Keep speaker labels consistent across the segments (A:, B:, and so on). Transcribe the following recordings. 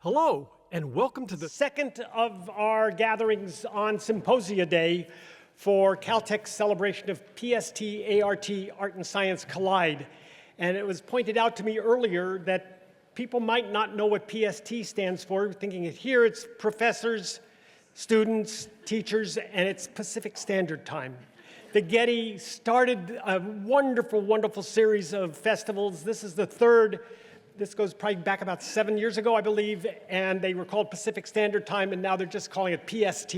A: Hello, and welcome to the second of our gatherings on Symposia Day for Caltech's celebration of PST ART Art and Science Collide. And it was pointed out to me earlier that people might not know what PST stands for, thinking it here it's professors, students, teachers, and it's Pacific Standard Time. The Getty started a wonderful, wonderful series of festivals. This is the third. This goes probably back about 7 years ago, I believe, and they were called Pacific Standard Time, and now they're just calling it PST.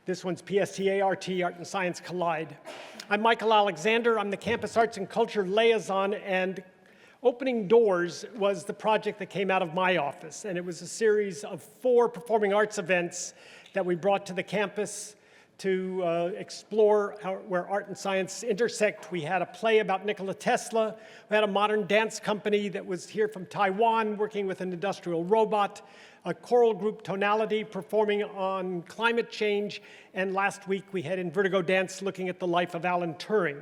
A: This one's PST ART, Art and Science Collide. I'm Michael Alexander. I'm the Campus Arts and Culture Liaison, and Opening Doors was the project that came out of my office, and it was a series of 4 performing arts events that we brought to the campus to explore where art and science intersect. We had a play about Nikola Tesla. We had a modern dance company that was here from Taiwan working with an industrial robot, a choral group Tonality performing on climate change, and last week we had Vertigo Dance looking at the life of Alan Turing.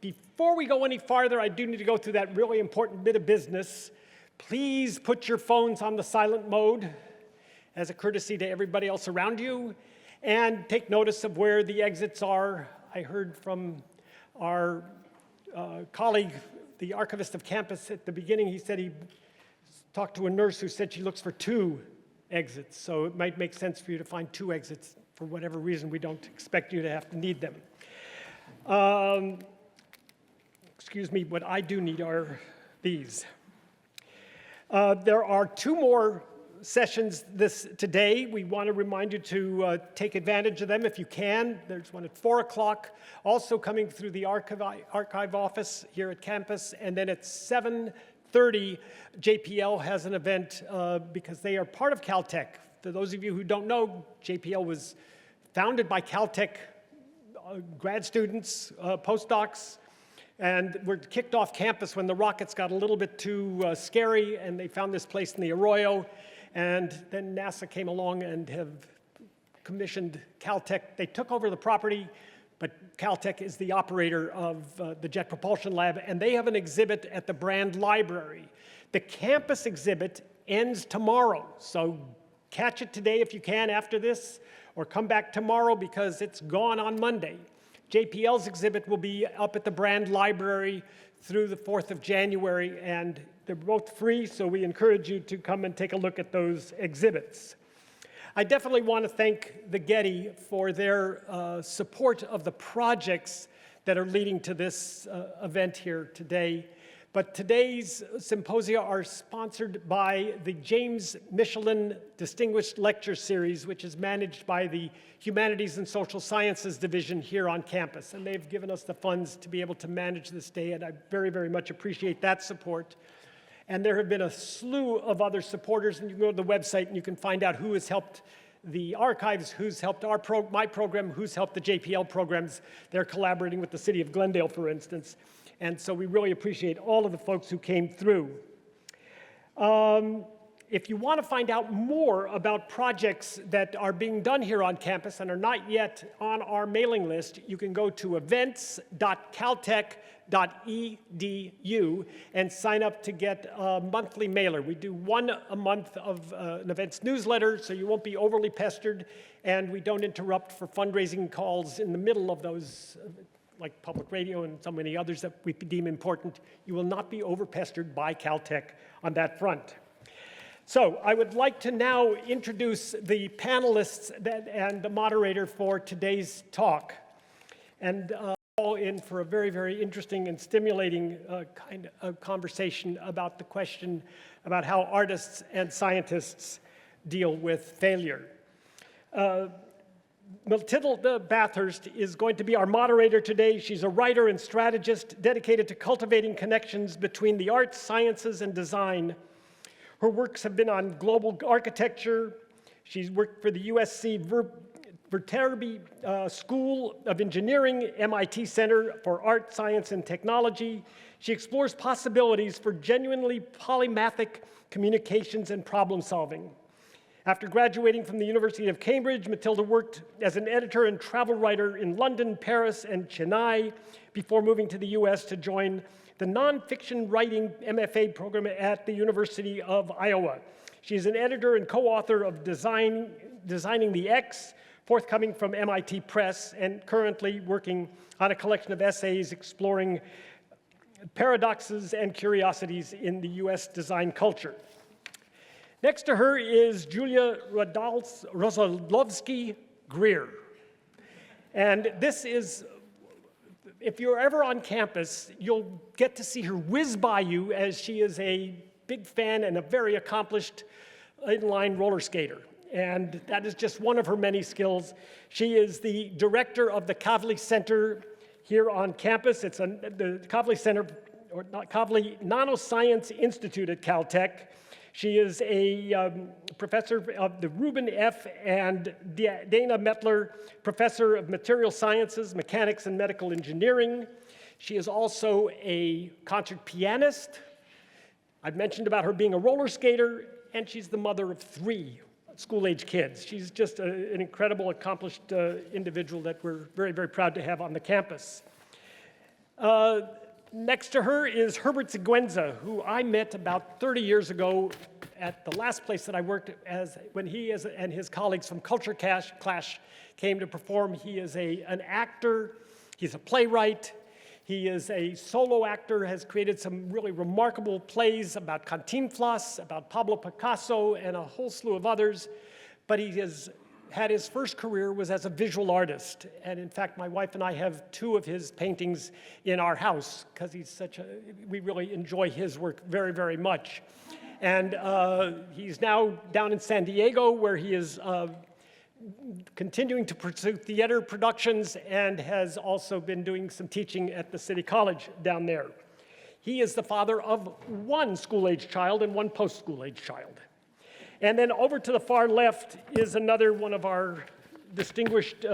A: Before we go any farther, I do need to go through that really important bit of business. Please put your phones on the silent mode as a courtesy to everybody else around you. And take notice of where the exits are. I heard from our colleague, the archivist of campus at the beginning. He said he talked to a nurse who said she looks for 2 exits. So it might make sense for you to find 2 exits. For whatever reason, we don't expect you to have to need them. Excuse me, what I do need are these. There are 2 more sessions today. We want to remind you to take advantage of them if you can. There's one at 4 o'clock, also coming through the archive office here at campus, and then at 7:30, JPL has an event because they are part of Caltech. For those of you who don't know, JPL was founded by Caltech grad students, postdocs, and were kicked off campus when the rockets got a little bit too scary, and they found this place in the Arroyo. And then NASA came along and have commissioned Caltech. They took over the property, but Caltech is the operator of the Jet Propulsion Lab, and they have an exhibit at the Brand Library. The campus exhibit ends tomorrow, so catch it today if you can after this, or come back tomorrow because it's gone on Monday. JPL's exhibit will be up at the Brand Library through the 4th of January, and they're both free, so we encourage you to come and take a look at those exhibits. I definitely want to thank the Getty for their support of the projects that are leading to this event here today. But today's symposia are sponsored by the James Michelin Distinguished Lecture Series, which is managed by the Humanities and Social Sciences Division here on campus. And they've given us the funds to be able to manage this day, and I very, very much appreciate that support. And there have been a slew of other supporters, and you can go to the website and you can find out who has helped the archives, who's helped my program, who's helped the JPL programs. They're collaborating with the city of Glendale, for instance. And so we really appreciate all of the folks who came through. If you want to find out more about projects that are being done here on campus and are not yet on our mailing list, you can go to events.caltech.edu and sign up to get a monthly mailer. We do 1 a month of an events newsletter, so you won't be overly pestered, and we don't interrupt for fundraising calls in the middle of those, like public radio and so many others that we deem important. You will not be over-pestered by Caltech on that front. So I would like to now introduce the panelists and the moderator for today's talk. And all in for a very, very interesting and stimulating kind of conversation about the question about how artists and scientists deal with failure. Matilda Bathurst is going to be our moderator today. She's a writer and strategist dedicated to cultivating connections between the arts, sciences, and design. Her works have been on global architecture. She's worked for the USC Viterbi School of Engineering, MIT Center for Art, Science, and Technology. She explores possibilities for genuinely polymathic communications and problem solving. After graduating from the University of Cambridge, Matilda worked as an editor and travel writer in London, Paris, and Chennai before moving to the US to join the nonfiction writing MFA program at the University of Iowa. She's an editor and co-author of Designing the X, forthcoming from MIT Press, and currently working on a collection of essays exploring paradoxes and curiosities in the US design culture. Next to her is Julia Rosalovsky Greer. And this is, if you're ever on campus, you'll get to see her whiz by you, as she is a big fan and a very accomplished inline roller skater. And that is just one of her many skills. She is the director of the Kavli Center here on campus. It's the Kavli Center, or not Kavli, Nanoscience Institute at Caltech. She is a professor of the Reuben F. and Dana Mettler Professor of Material Sciences, Mechanics, and Medical Engineering. She is also a concert pianist. I've mentioned about her being a roller skater, and she's the mother of 3 school-age kids. She's just an incredible, accomplished individual that we're very, very proud to have on the campus. Next to her is Herbert Sigüenza, who I met about 30 years ago at the last place that I worked when he and his colleagues from Culture Clash came to perform. He is an actor, he's a playwright, he is a solo actor, has created some really remarkable plays about Cantinflas, about Pablo Picasso, and a whole slew of others. But he has had his first career was as a visual artist. And in fact, my wife and I have 2 of his paintings in our house, because we really enjoy his work very, very much. And he's now down in San Diego, where he is continuing to pursue theater productions and has also been doing some teaching at the City College down there. He is the father of 1 school-age child and 1 post-school-age child. And then over to the far left is another one of our distinguished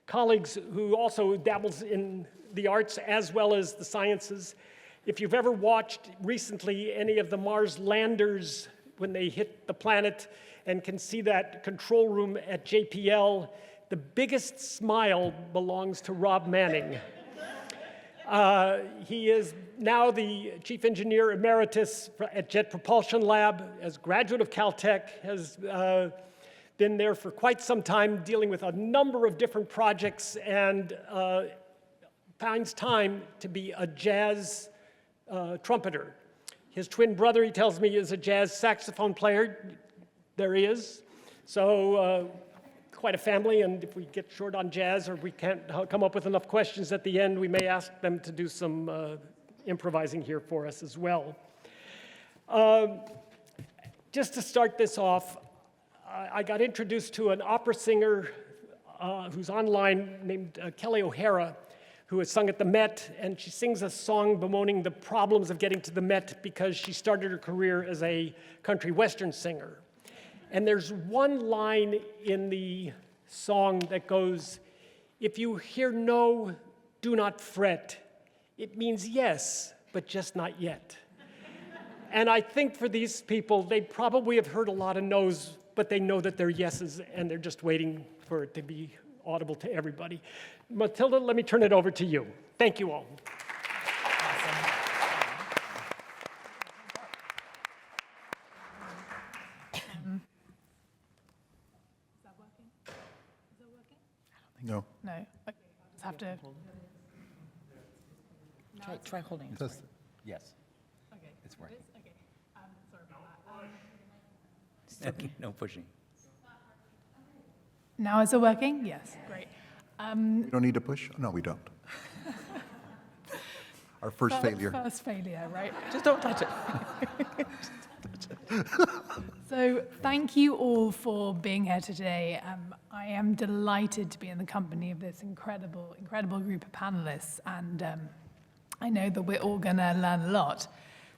A: colleagues who also dabbles in the arts as well as the sciences. If you've ever watched recently any of the Mars landers when they hit the planet and can see that control room at JPL, the biggest smile belongs to Rob Manning. He is now the Chief Engineer Emeritus at Jet Propulsion Lab, as graduate of Caltech, has been there for quite some time, dealing with a number of different projects, and finds time to be a jazz trumpeter. His twin brother, he tells me, is a jazz saxophone player. There he is. So quite a family, and if we get short on jazz or we can't come up with enough questions at the end, we may ask them to do some improvising here for us as well. Just to start this off, I got introduced to an opera singer who's online named Kelly O'Hara, who has sung at the Met, and she sings a song bemoaning the problems of getting to the Met because she started her career as a country western singer. And there's one line in the song that goes, "If you hear no, do not fret. It means yes, but just not yet." And I think for these people, they probably have heard a lot of no's, but they know that they're yeses, and they're just waiting for it to be audible to everybody. Matilda, let me turn it over to you. Thank you all.
B: No.
C: No. Okay. I'll just have to.
D: Try holding it. Yes.
C: Okay.
D: It's working.
C: Okay. Sorry about that.
D: No pushing.
C: Now is it working? Yes. Great.
B: We don't need to push? No, we don't. Our first failure.
C: First failure, right?
D: Just don't touch it.
C: So thank you all for being here today. I am delighted to be in the company of this incredible group of panelists, and I know that we're all going to learn a lot.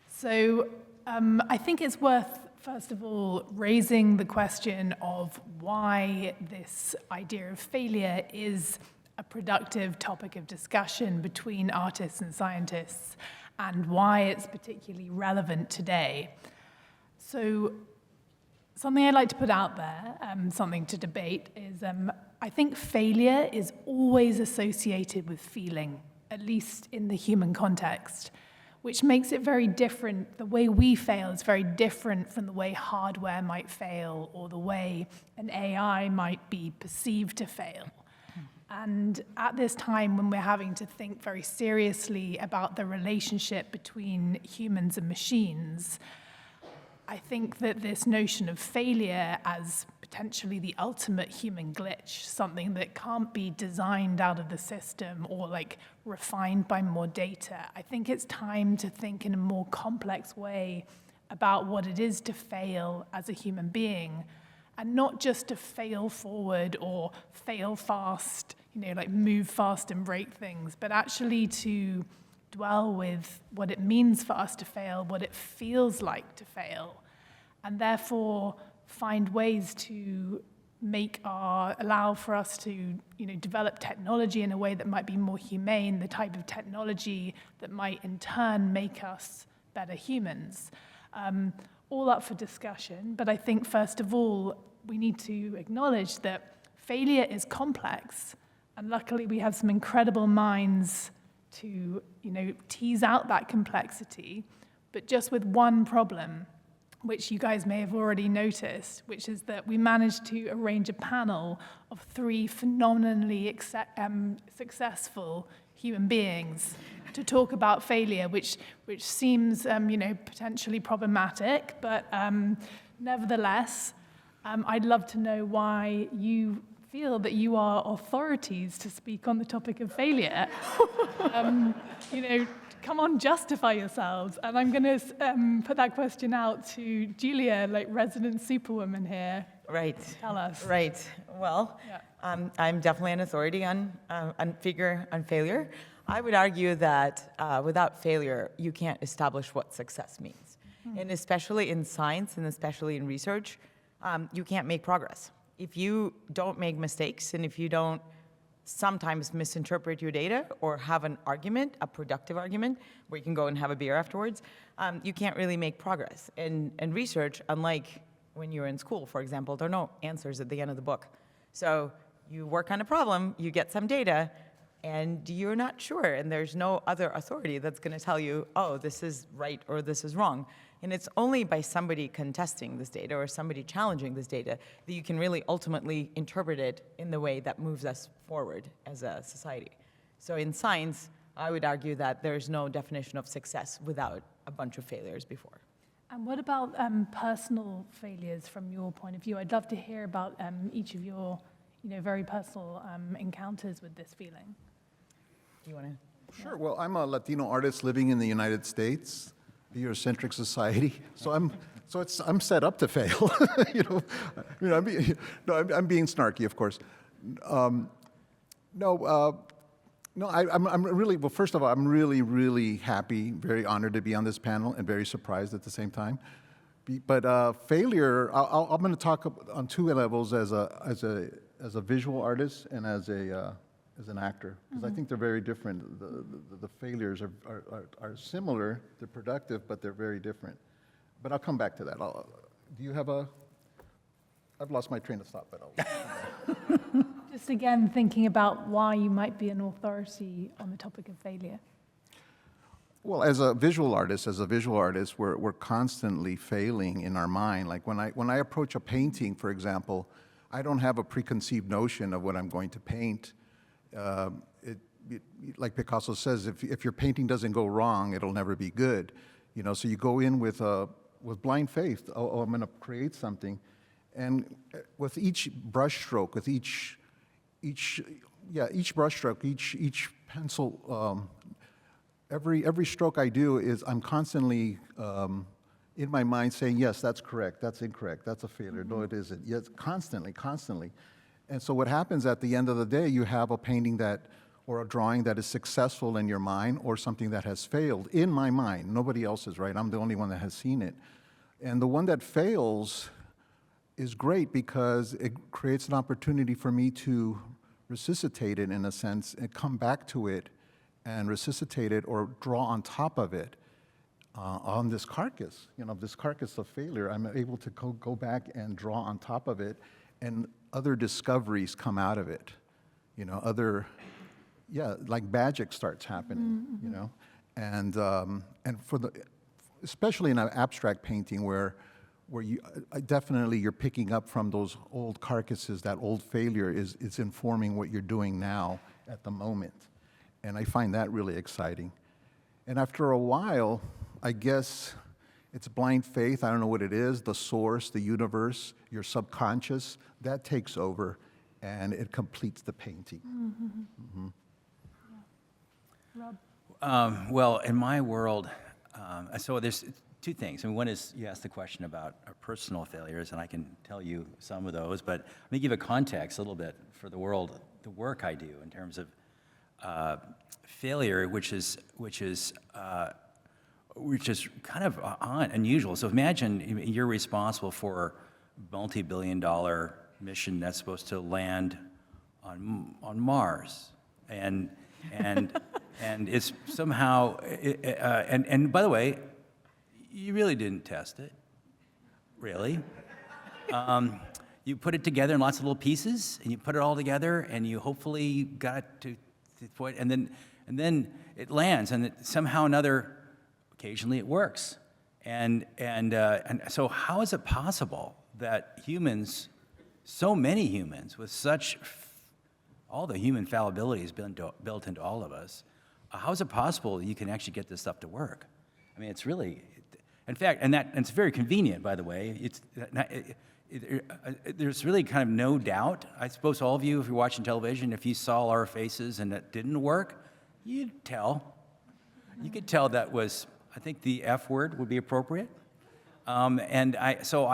C: So I think it's worth, first of all, raising the question of why this idea of failure is a productive topic of discussion between artists and scientists, and why it's particularly relevant today. So something I'd like to put out there, something to debate, is I think failure is always associated with feeling, at least in the human context. which makes it very different. The way we fail is very different from the way hardware might fail or the way an AI might be perceived to fail. And at this time when we're having to think very seriously about the relationship between humans and machines, I think that this notion of failure as potentially the ultimate human glitch, something that can't be designed out of the system or like refined by more data, I think it's time to think in a more complex way about what it is to fail as a human being, and not just to fail forward or fail fast, like move fast and break things, but actually to dwell with what it means for us to fail, what it feels like to fail, and therefore find ways to allow for us to develop technology in a way that might be more humane, the type of technology that might in turn make us better humans. All up for discussion, but I think first of all, we need to acknowledge that failure is complex, and luckily we have some incredible minds to tease out that complexity, but just with one problem, which you guys may have already noticed, which is that we managed to arrange a panel of 3 phenomenally successful human beings to talk about failure, which seems potentially problematic, but nevertheless, I'd love to know why you feel that you are authorities to speak on the topic of failure. Come on, justify yourselves. And I'm going to put that question out to Julia, like resident superwoman here.
D: Right.
C: Tell us.
D: Right. Well,
C: Yeah.
D: I'm definitely an authority on failure. I would argue that without failure, you can't establish what success means. And especially in science and especially in research, you can't make progress. If you don't make mistakes and if you don't sometimes misinterpret your data or have an argument, a productive argument, where you can go and have a beer afterwards, you can't really make progress. And research, unlike when you're in school, for example, there are no answers at the end of the book. So you work on a problem, you get some data, and you're not sure, and there's no other authority that's going to tell you, oh, this is right or this is wrong. And it's only by somebody contesting this data or somebody challenging this data that you can really ultimately interpret it in the way that moves us forward as a society. So in science, I would argue that there's no definition of success without a bunch of failures before.
C: And what about personal failures from your point of view? I'd love to hear about each of your very personal encounters with this feeling.
D: Do you want to?
B: Sure. Well, I'm a Latino artist living in the United States, a Eurocentric society. So I'm set up to fail. I'm being snarky, of course. I'm really, well, first of all, I'm really, really happy, very honored to be on this panel, and very surprised at the same time. But failure, I'm going to talk on 2 levels as a visual artist and as an actor, because I think they're very different. The failures are similar, they're productive, but they're very different. But I'll come back to that. Do you have I've lost my train of thought, but I'll.
C: Just again, thinking about why you might be an authority on the topic of failure.
B: Well, as a visual artist, we're constantly failing in our mind. Like when I approach a painting, for example, I don't have a preconceived notion of what I'm going to paint. Like Picasso says, if your painting doesn't go wrong, it'll never be good. So you go in with blind faith. Oh, I'm going to create something, and with each brushstroke, with each brushstroke, each pencil, every stroke I do is I'm constantly in my mind saying, yes, that's correct, that's incorrect, that's a failure, no, it isn't. Yes, constantly. And so what happens at the end of the day, you have a painting or a drawing that is successful in your mind, or something that has failed in my mind. Nobody else is, right? I'm the only one that has seen it. And the one that fails is great because it creates an opportunity for me to resuscitate it in a sense and come back to it and resuscitate it or draw on top of it on this carcass, this carcass of failure. I'm able to go back and draw on top of it, and other discoveries come out of it, like magic starts happening, and for the, especially in an abstract painting where you definitely you're picking up from those old carcasses, that old failure is informing what you're doing now at the moment. And I find that really exciting. And after a while, I guess it's blind faith, I don't know what it is, the source, the universe, your subconscious, that takes over and it completes the painting.
C: Mm-hmm. Yeah. Rob?
E: Well, in my world, so there's two things. I mean, one is you asked the question about our personal failures, and I can tell you some of those, but let me give a context a little bit for the world, the work I do in terms of failure, which is kind of unusual. So imagine you're responsible for a multi-billion-dollar mission that's supposed to land on Mars, and it's somehow and by the way, you really didn't test it, really. You put it together in lots of little pieces, and you put it all together, and you hopefully got it to the point, and then it lands, and somehow or another, occasionally it works. And so how is it possible that humans, so many humans, with all the human fallibility has been built into all of us, how is it possible that you can actually get this stuff to work? I mean, it's really, in fact, and it's very convenient, by the way. There's really kind of no doubt. I suppose all of you, if you're watching television, if you saw our faces and it didn't work, you'd tell. You could tell that was, I think the F word would be appropriate. So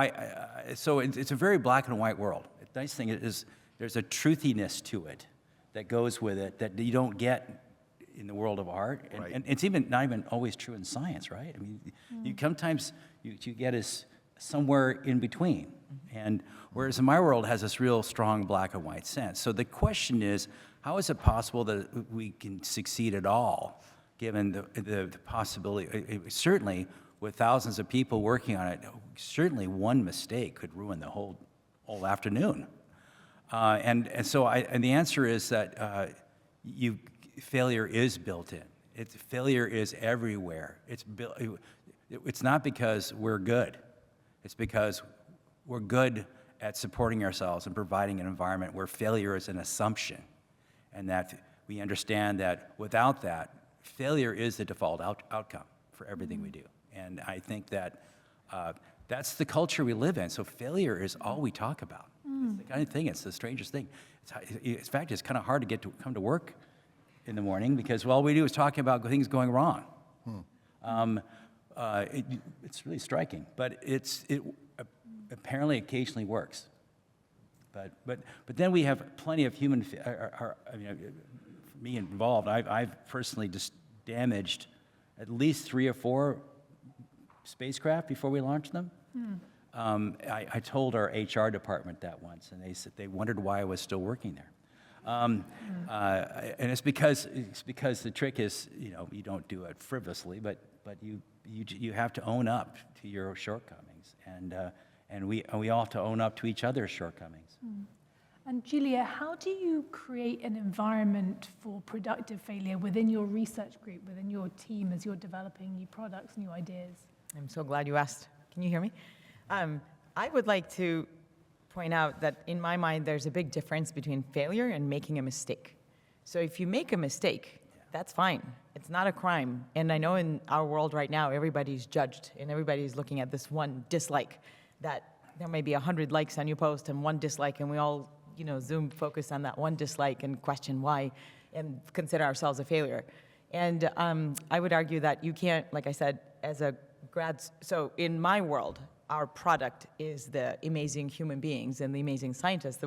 E: it's a very black and white world. The nice thing is there's a truthiness to it that goes with it that you don't get in the world of art, and it's not even always true in science, right? I mean, sometimes you get us somewhere in between, and whereas in my world has this real strong black and white sense. So the question is, how is it possible that we can succeed at all, given the possibility? Certainly, with thousands of people working on it, certainly one mistake could ruin the whole afternoon. And the answer is that failure is built in. Failure is everywhere. It's not because we're good. It's because we're good at supporting ourselves and providing an environment where failure is an assumption, and that we understand that without that, failure is the default outcome for everything we do. And I think that that's the culture we live in. So failure is all we talk about. It's the kind of thing, it's the strangest thing. In fact, it's kind of hard to come to work in the morning because all we do is talking about things going wrong. It's really striking, but it apparently occasionally works. But then we have plenty of human. Me involved. I've personally just damaged at least 3 or 4 spacecraft before we launched them. I told our HR department that once, and they said they wondered why I was still working there. And it's because the trick is, you don't do it frivolously, but you have to own up to your shortcomings, and we all have to own up to each other's shortcomings.
C: And Julia, how do you create an environment for productive failure within your research group, within your team, as you're developing new products, new ideas?
D: I'm so glad you asked. Can you hear me? I would like to point out that in my mind, there's a big difference between failure and making a mistake. So if you make a mistake, that's fine. It's not a crime. And I know in our world right now, everybody's judged and everybody's looking at this one dislike, that there may be 100 likes on your post and 1 dislike, and we all, zoom focus on that 1 dislike and question why and consider ourselves a failure. And I would argue that you can't, like I said, as a so in my world, our product is the amazing human beings and the amazing scientists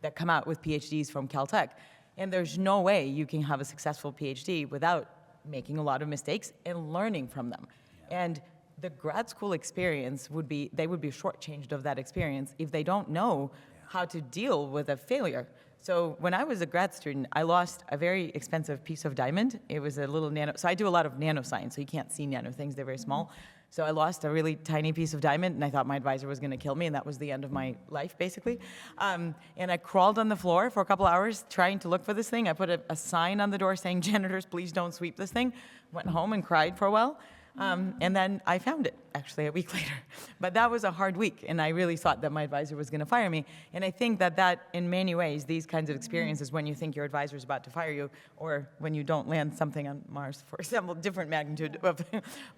D: that come out with PhDs from Caltech. And there's no way you can have a successful PhD without making a lot of mistakes and learning from them. Yeah. And the grad school experience they would be shortchanged of that experience if they don't know how to deal with a failure. So when I was a grad student, I lost a very expensive piece of diamond. It was a little nano, so I do a lot of nanoscience, so you can't see nano things, they're very small. So I lost a really tiny piece of diamond, and I thought my advisor was gonna kill me, and that was the end of my life, basically. And I crawled on the floor for a couple hours trying to look for this thing. I put a sign on the door saying, "Janitors, please don't sweep this thing." Went home and cried for a while. And then I found it, actually, a week later. But that was a hard week, and I really thought that my advisor was going to fire me. And I think that in many ways, these kinds of experiences, when you think your advisor is about to fire you, or when you don't land something on Mars, for example, different magnitude of,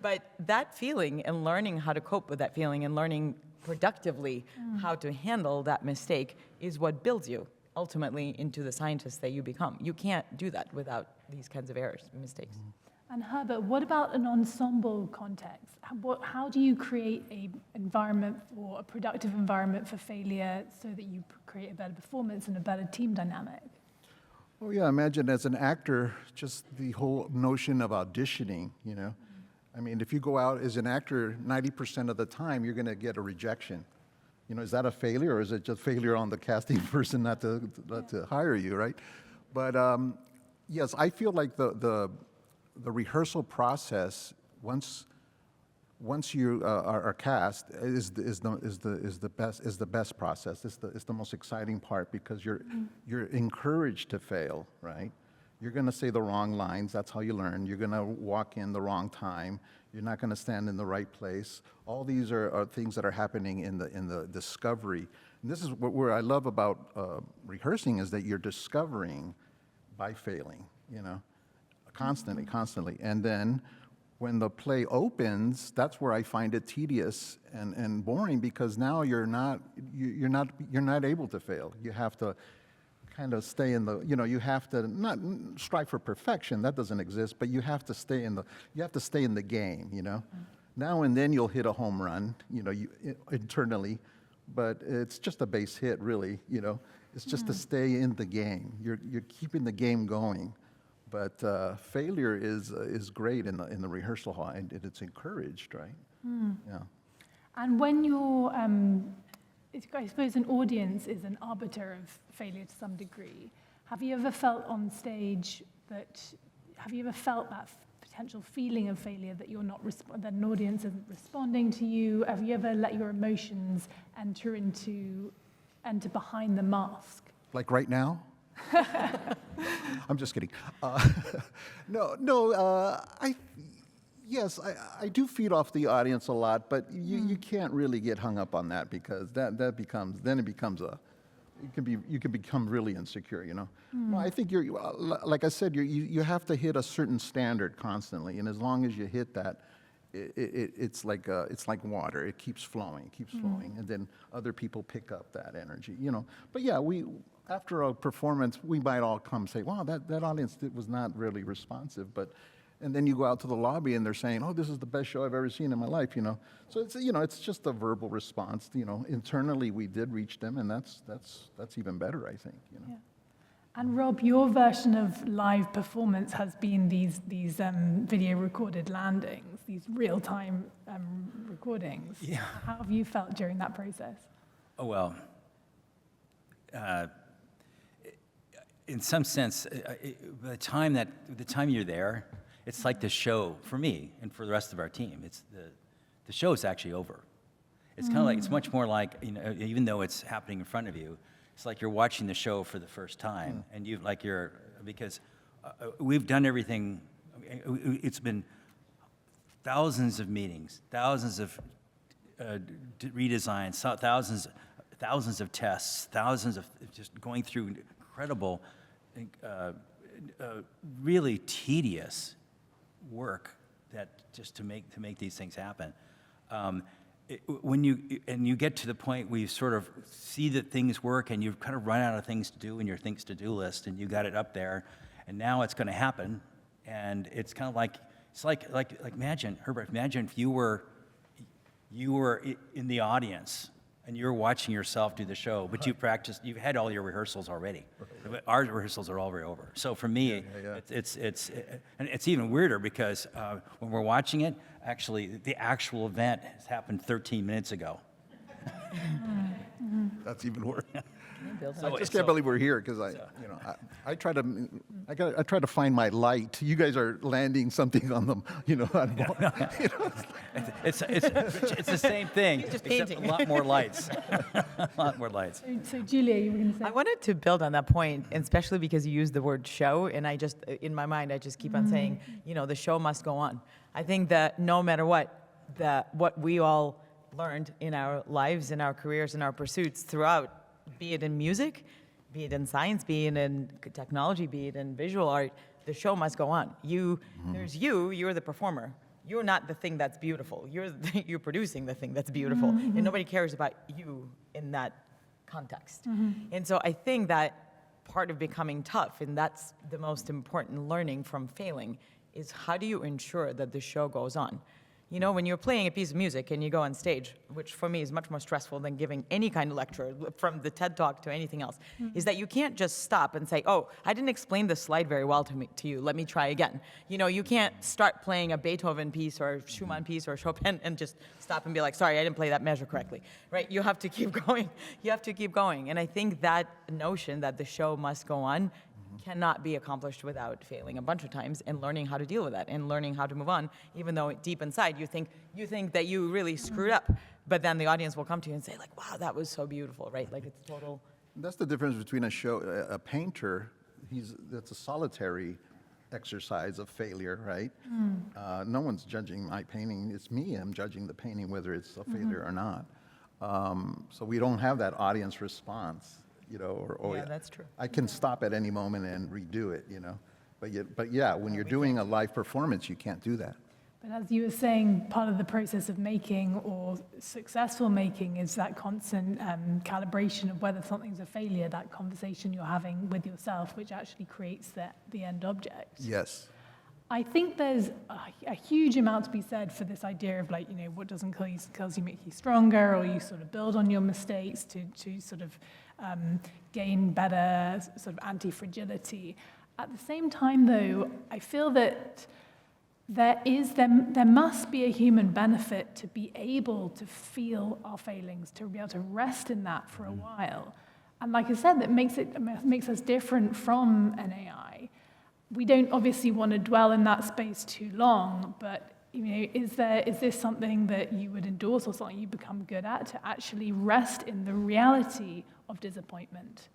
D: but that feeling and learning how to cope with that feeling and learning productively how to handle that mistake is what builds you ultimately into the scientist that you become. You can't do that without these kinds of errors and mistakes.
C: And Herbert, what about an ensemble context? How do you create a productive environment for failure so that you create a better performance and a better team dynamic?
B: Well, yeah, imagine as an actor, just the whole notion of auditioning, you know? I mean, if you go out as an actor, 90% of the time, you're gonna get a rejection. You know, is that a failure, or is it just failure on the casting person not to hire you, right? But yes, I feel like the rehearsal process, once you are cast, is the best process. It's the most exciting part because you're encouraged to fail, right? You're going to say the wrong lines. That's how you learn. You're going to walk in the wrong time. You're not going to stand in the right place. All these are things that are happening in the discovery. And this is where I love about rehearsing, is that you're discovering by failing, you know. Constantly. And then when the play opens, that's where I find it tedious and boring, because now you're not able to fail. You have to kind of stay in the, you know, you have to not strive for perfection, that doesn't exist, but you have to stay in the game, you know. Now and then you'll hit a home run, you know, internally, but it's just a base hit, really, you know. It's just to stay in the game. You're keeping the game going. But failure is great in the rehearsal hall, and it's encouraged, right? Yeah.
C: And when you're, I suppose an audience is an arbiter of failure to some degree. Have you ever felt on stage that potential feeling of failure, that that an audience isn't responding to you? Have you ever let your emotions enter behind the mask?
B: Like right now? I'm just kidding. Yes, I do feed off the audience a lot, but you can't really get hung up on that, because you can become really insecure, you know. Well, I think like I said, you have to hit a certain standard constantly, and as long as you hit that, it's like water. It keeps flowing, and then other people pick up that energy, you know. But yeah, after a performance, we might all come and say, wow, that audience was not really responsive, and then you go out to the lobby and they're saying, oh, this is the best show I've ever seen in my life, you know. So it's, you know, it's just a verbal response, you know. Internally, we did reach them, and that's even better, I think, you know.
C: Yeah. And Rob, your version of live performance has been these video recorded landings, these real-time recordings.
E: Yeah.
C: How have you felt during that process?
E: Oh, well, in some sense, by the time you're there, it's like the show for me and for the rest of our team. It's the show is actually over. It's kind of like, it's much more like, you know, even though it's happening in front of you, it's like you're watching the show for the first time, and because we've done everything. It's been thousands of meetings, thousands of redesigns, thousands of tests, thousands of just going through incredible, really tedious work that just to make these things happen. When you get to the point where you sort of see that things work, and you've kind of run out of things to do in your things to do list, and you got it up there, and now it's going to happen, and it's kind of like imagine, Herbert, imagine if you were in the audience and you're watching yourself do the show, but you've had all your rehearsals already. Our rehearsals are already over. So for me, it's even weirder, because when we're watching it, actually, the actual event has happened 13 minutes ago.
B: That's even worse. I just can't believe we're here because I try to find my light. You guys are landing something on them,
E: It's the same thing,
D: just
E: except
D: painting.
E: a lot more lights. A lot more lights.
C: So Julia, you were going to say?
D: I wanted to build on that point, and especially because you used the word show, and I just, in my mind, I just keep on saying, the show must go on. I think that no matter what we all learned in our lives, in our careers, in our pursuits throughout, be it in music, be it in science, be it in technology, be it in visual art, the show must go on. There's you're the performer. You're not the thing that's beautiful. You're producing the thing that's beautiful, and nobody cares about you in that context. And so I think that part of becoming tough, and that's the most important learning from failing, is how do you ensure that the show goes on? When you're playing a piece of music and you go on stage, which for me is much more stressful than giving any kind of lecture, from the TED Talk to anything else, is that you can't just stop and say, oh, I didn't explain this slide very well to you, let me try again. You can't start playing a Beethoven piece or a Schumann piece or Chopin and just stop and be like, sorry, I didn't play that measure correctly, right? You have to keep going. You have to keep going. And I think that notion that the show must go on cannot be accomplished without failing a bunch of times and learning how to deal with that and learning how to move on, even though deep inside you think that you really screwed up, but then the audience will come to you and say like, wow, that was so beautiful, right? Like it's total.
B: That's the difference between a painter, that's a solitary exercise of failure, right? No one's judging my painting, it's me, I'm judging the painting whether it's a failure or not. So we don't have that audience response.
D: Yeah, that's true.
B: I can stop at any moment and redo it, But yeah, when you're doing a live performance, you can't do that.
C: But as you were saying, part of the process of making or successful making is that constant calibration of whether something's a failure, that conversation you're having with yourself, which actually creates the end object.
B: Yes.
C: I think there's a huge amount to be said for this idea of what doesn't kill you make you stronger, or you sort of build on your mistakes to sort of gain better sort of anti-fragility. At the same time, though, I feel that there must be a human benefit to be able to feel our failings, to be able to rest in that for a while. And like I said, that makes us different from an AI. We don't obviously want to dwell in that space too long, but is this something that you would endorse or something you become good at, to actually rest in the reality of disappointment?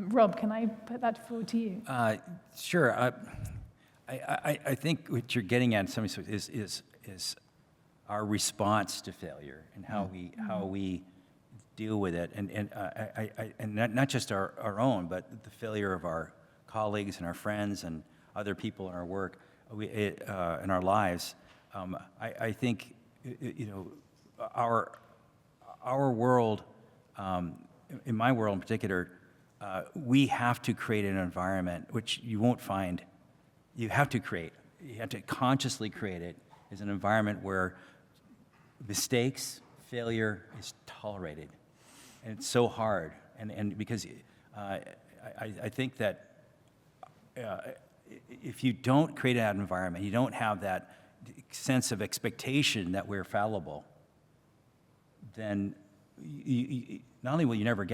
C: Rob, can I put that forward to you?
E: Sure. I think what you're getting at in some ways is our response to failure and how we deal with it, and not just our own, but the failure of our colleagues and our friends and other people in our work, in our lives. I think our world, in my world in particular, we have to create an environment which you won't find. You have to consciously create it as an environment where mistakes, failure is tolerated, and it's so hard. And because I think that if you don't create that environment, you don't have that sense of expectation that we're fallible, then not only will you never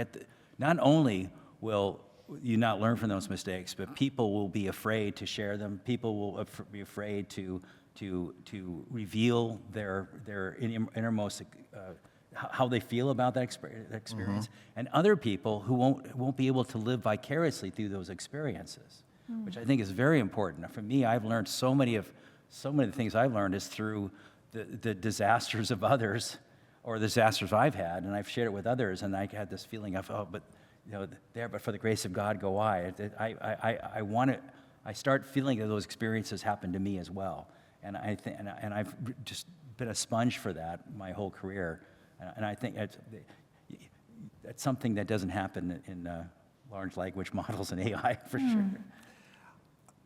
E: not only will you not learn from those mistakes, but people will be afraid to share them. People will be afraid to reveal their innermost how they feel about that experience, and other people who won't be able to live vicariously through those experiences, which I think is very important. For me, I've learned so many of the things I've learned is through the disasters of others, or the disasters I've had, and I've shared it with others, and I had this feeling of, but for the grace of God go I. I start feeling that those experiences happen to me as well, and I've just been a sponge for that my whole career, and I think that's something that doesn't happen in large language models and AI for sure.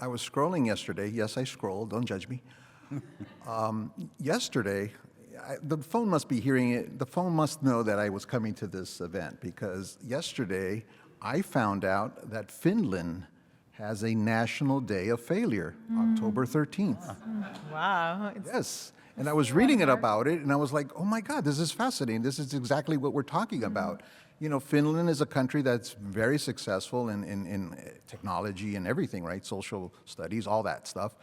B: I was scrolling yesterday. Yes, I scrolled. Don't judge me. Yesterday, the phone must be hearing it. The phone must know that I was coming to this event, because yesterday I found out that Finland has a National Day of Failure, October 13th.
D: Wow.
B: Yes. And I was reading about it, and I was like, oh my God, this is fascinating. This is exactly what we're talking about. Finland is a country that's very successful in technology and everything, right? Social studies, all that stuff.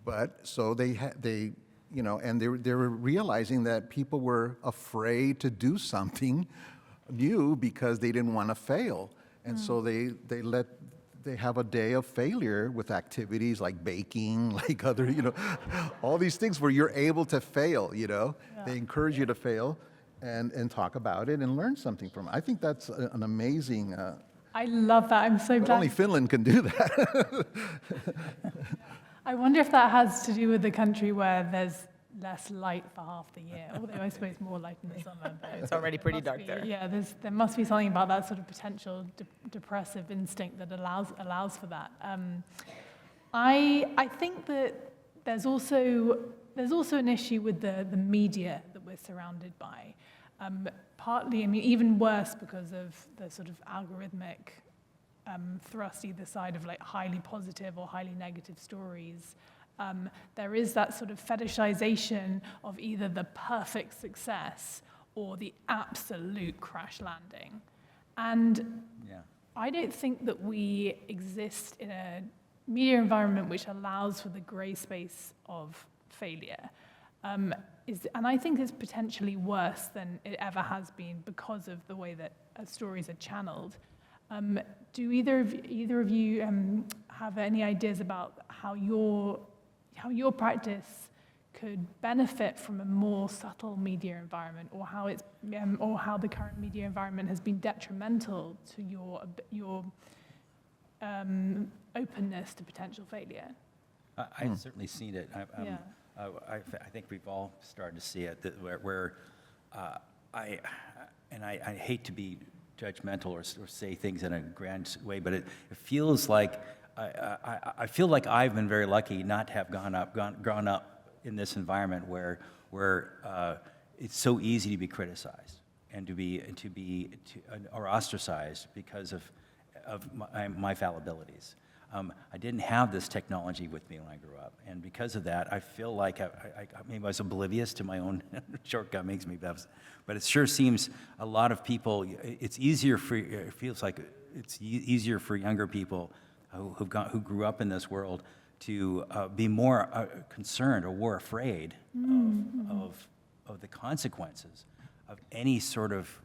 B: But so and they were realizing that people were afraid to do something new because they didn't want to fail. And so they have a day of failure with activities like baking, like other, all these things where you're able to fail, They encourage you to fail and talk about it and learn something from it. I think that's an amazing,
C: I love that. I'm so
B: but
C: glad.
B: only Finland can do that.
C: I wonder if that has to do with the country where there's less light for half the year, although I suppose more light in the summer. But
D: It's already pretty
C: must
D: dark
C: be-
D: there.
C: Yeah, there must be something about that sort of potential depressive instinct that allows for that. I think that there's also an issue with the media that we're surrounded by. Partly, I mean, even worse because of the sort of algorithmic thrust either side of like highly positive or highly negative stories. There is that sort of fetishization of either the perfect success or the absolute crash landing. And
E: Yeah.
C: I don't think that we exist in a media environment which allows for the gray space of failure. And I think it's potentially worse than it ever has been because of the way that stories are channeled. Do either of you have any ideas about how your practice could benefit from a more subtle media environment, or how the current media environment has been detrimental to your openness to potential failure?
E: I've certainly seen it.
C: Yeah.
E: I think we've all started to see it, where I hate to be judgmental or say things in a grand way, but it feels like I feel like I've been very lucky not to have grown up in this environment where it's so easy to be criticized and or ostracized because of my fallibilities. I didn't have this technology with me when I grew up, and because of that, I feel like maybe I was oblivious to my own shortcomings, but it sure seems a lot of people. It feels like it's easier for younger people who grew up in this world to be more concerned or more afraid of the consequences of any sort of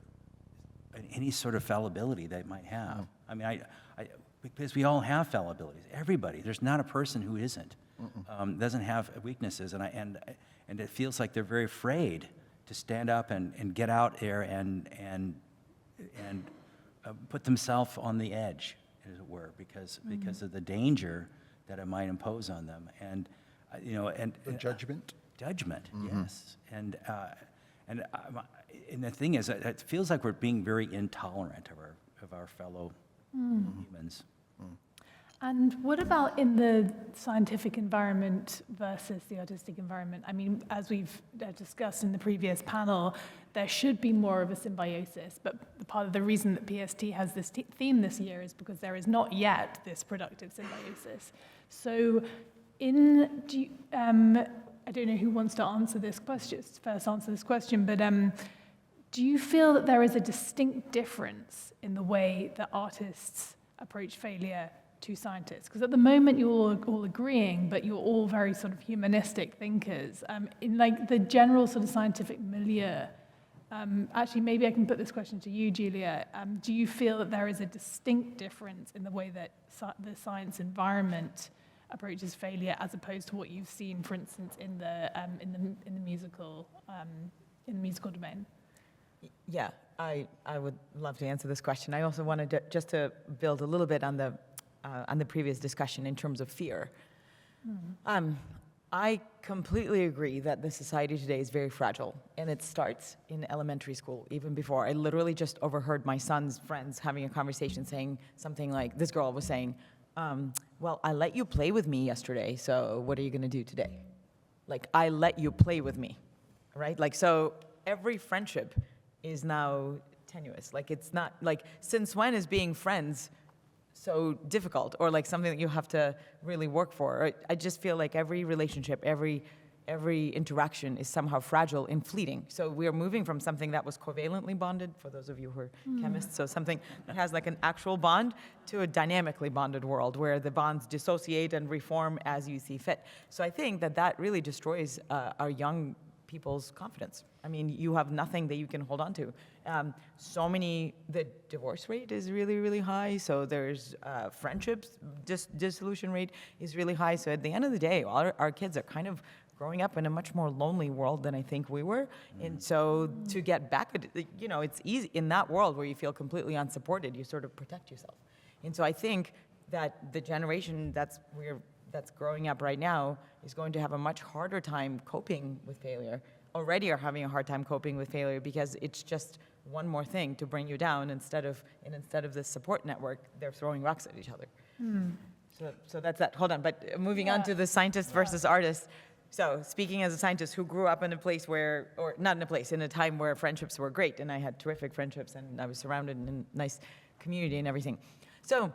E: fallibility they might have. I mean, because we all have fallibilities. Everybody. There's not a person who isn't, doesn't have weaknesses, and it feels like they're very afraid to stand up and get out there and put themselves on the edge, as it were, because of the danger that it might impose on them, and
B: The judgment?
E: Judgment, yes, and the thing is, it feels like we're being very intolerant of our fellow humans.
C: And what about in the scientific environment versus the artistic environment? I mean, as we've discussed in the previous panel, there should be more of a symbiosis, but part of the reason that PST has this theme this year is because there is not yet this productive symbiosis. So I don't know who wants to answer this question, but do you feel that there is a distinct difference in the way that artists approach failure to scientists? Because at the moment you're all agreeing, but you're all very sort of humanistic thinkers. In like the general sort of scientific milieu, actually maybe I can put this question to you, Julia. Do you feel that there is a distinct difference in the way that the science environment approaches failure as opposed to what you've seen, for instance, in the musical domain?
D: Yeah, I would love to answer this question. I also wanted just to build a little bit on the previous discussion in terms of fear. I completely agree that the society today is very fragile, and it starts in elementary school, even before. I literally just overheard my son's friends having a conversation saying something like, this girl was saying, well, I let you play with me yesterday, so what are you going to do today? Like, I let you play with me, right? Like, so every friendship is now tenuous. Like, it's not, like, since when is being friends so difficult, or like something that you have to really work for? I just feel like every relationship, every every interaction is somehow fragile and fleeting. So we are moving from something that was covalently bonded, for those of you who are chemists, so something that has like an actual bond, to a dynamically bonded world where the bonds dissociate and reform as you see fit. So I think that that really destroys our young people's confidence. I mean, you have nothing that you can hold on to. The divorce rate is really, really high. So there's friendships, dissolution rate is really high. So at the end of the day, our kids are kind of growing up in a much more lonely world than I think we were. And so to get back, it's easy in that world where you feel completely unsupported, you sort of protect yourself. And so I think that the generation that's growing up right now is going to have a much harder time coping with failure, already are having a hard time coping with failure because it's just one more thing to bring you down instead of this support network, they're throwing rocks at each other. So that's that. Hold on, but moving on to the scientist versus artist. So speaking as a scientist who grew up in a place where, or not in a place, in a time where friendships were great, and I had terrific friendships, and I was surrounded in a nice community and everything. So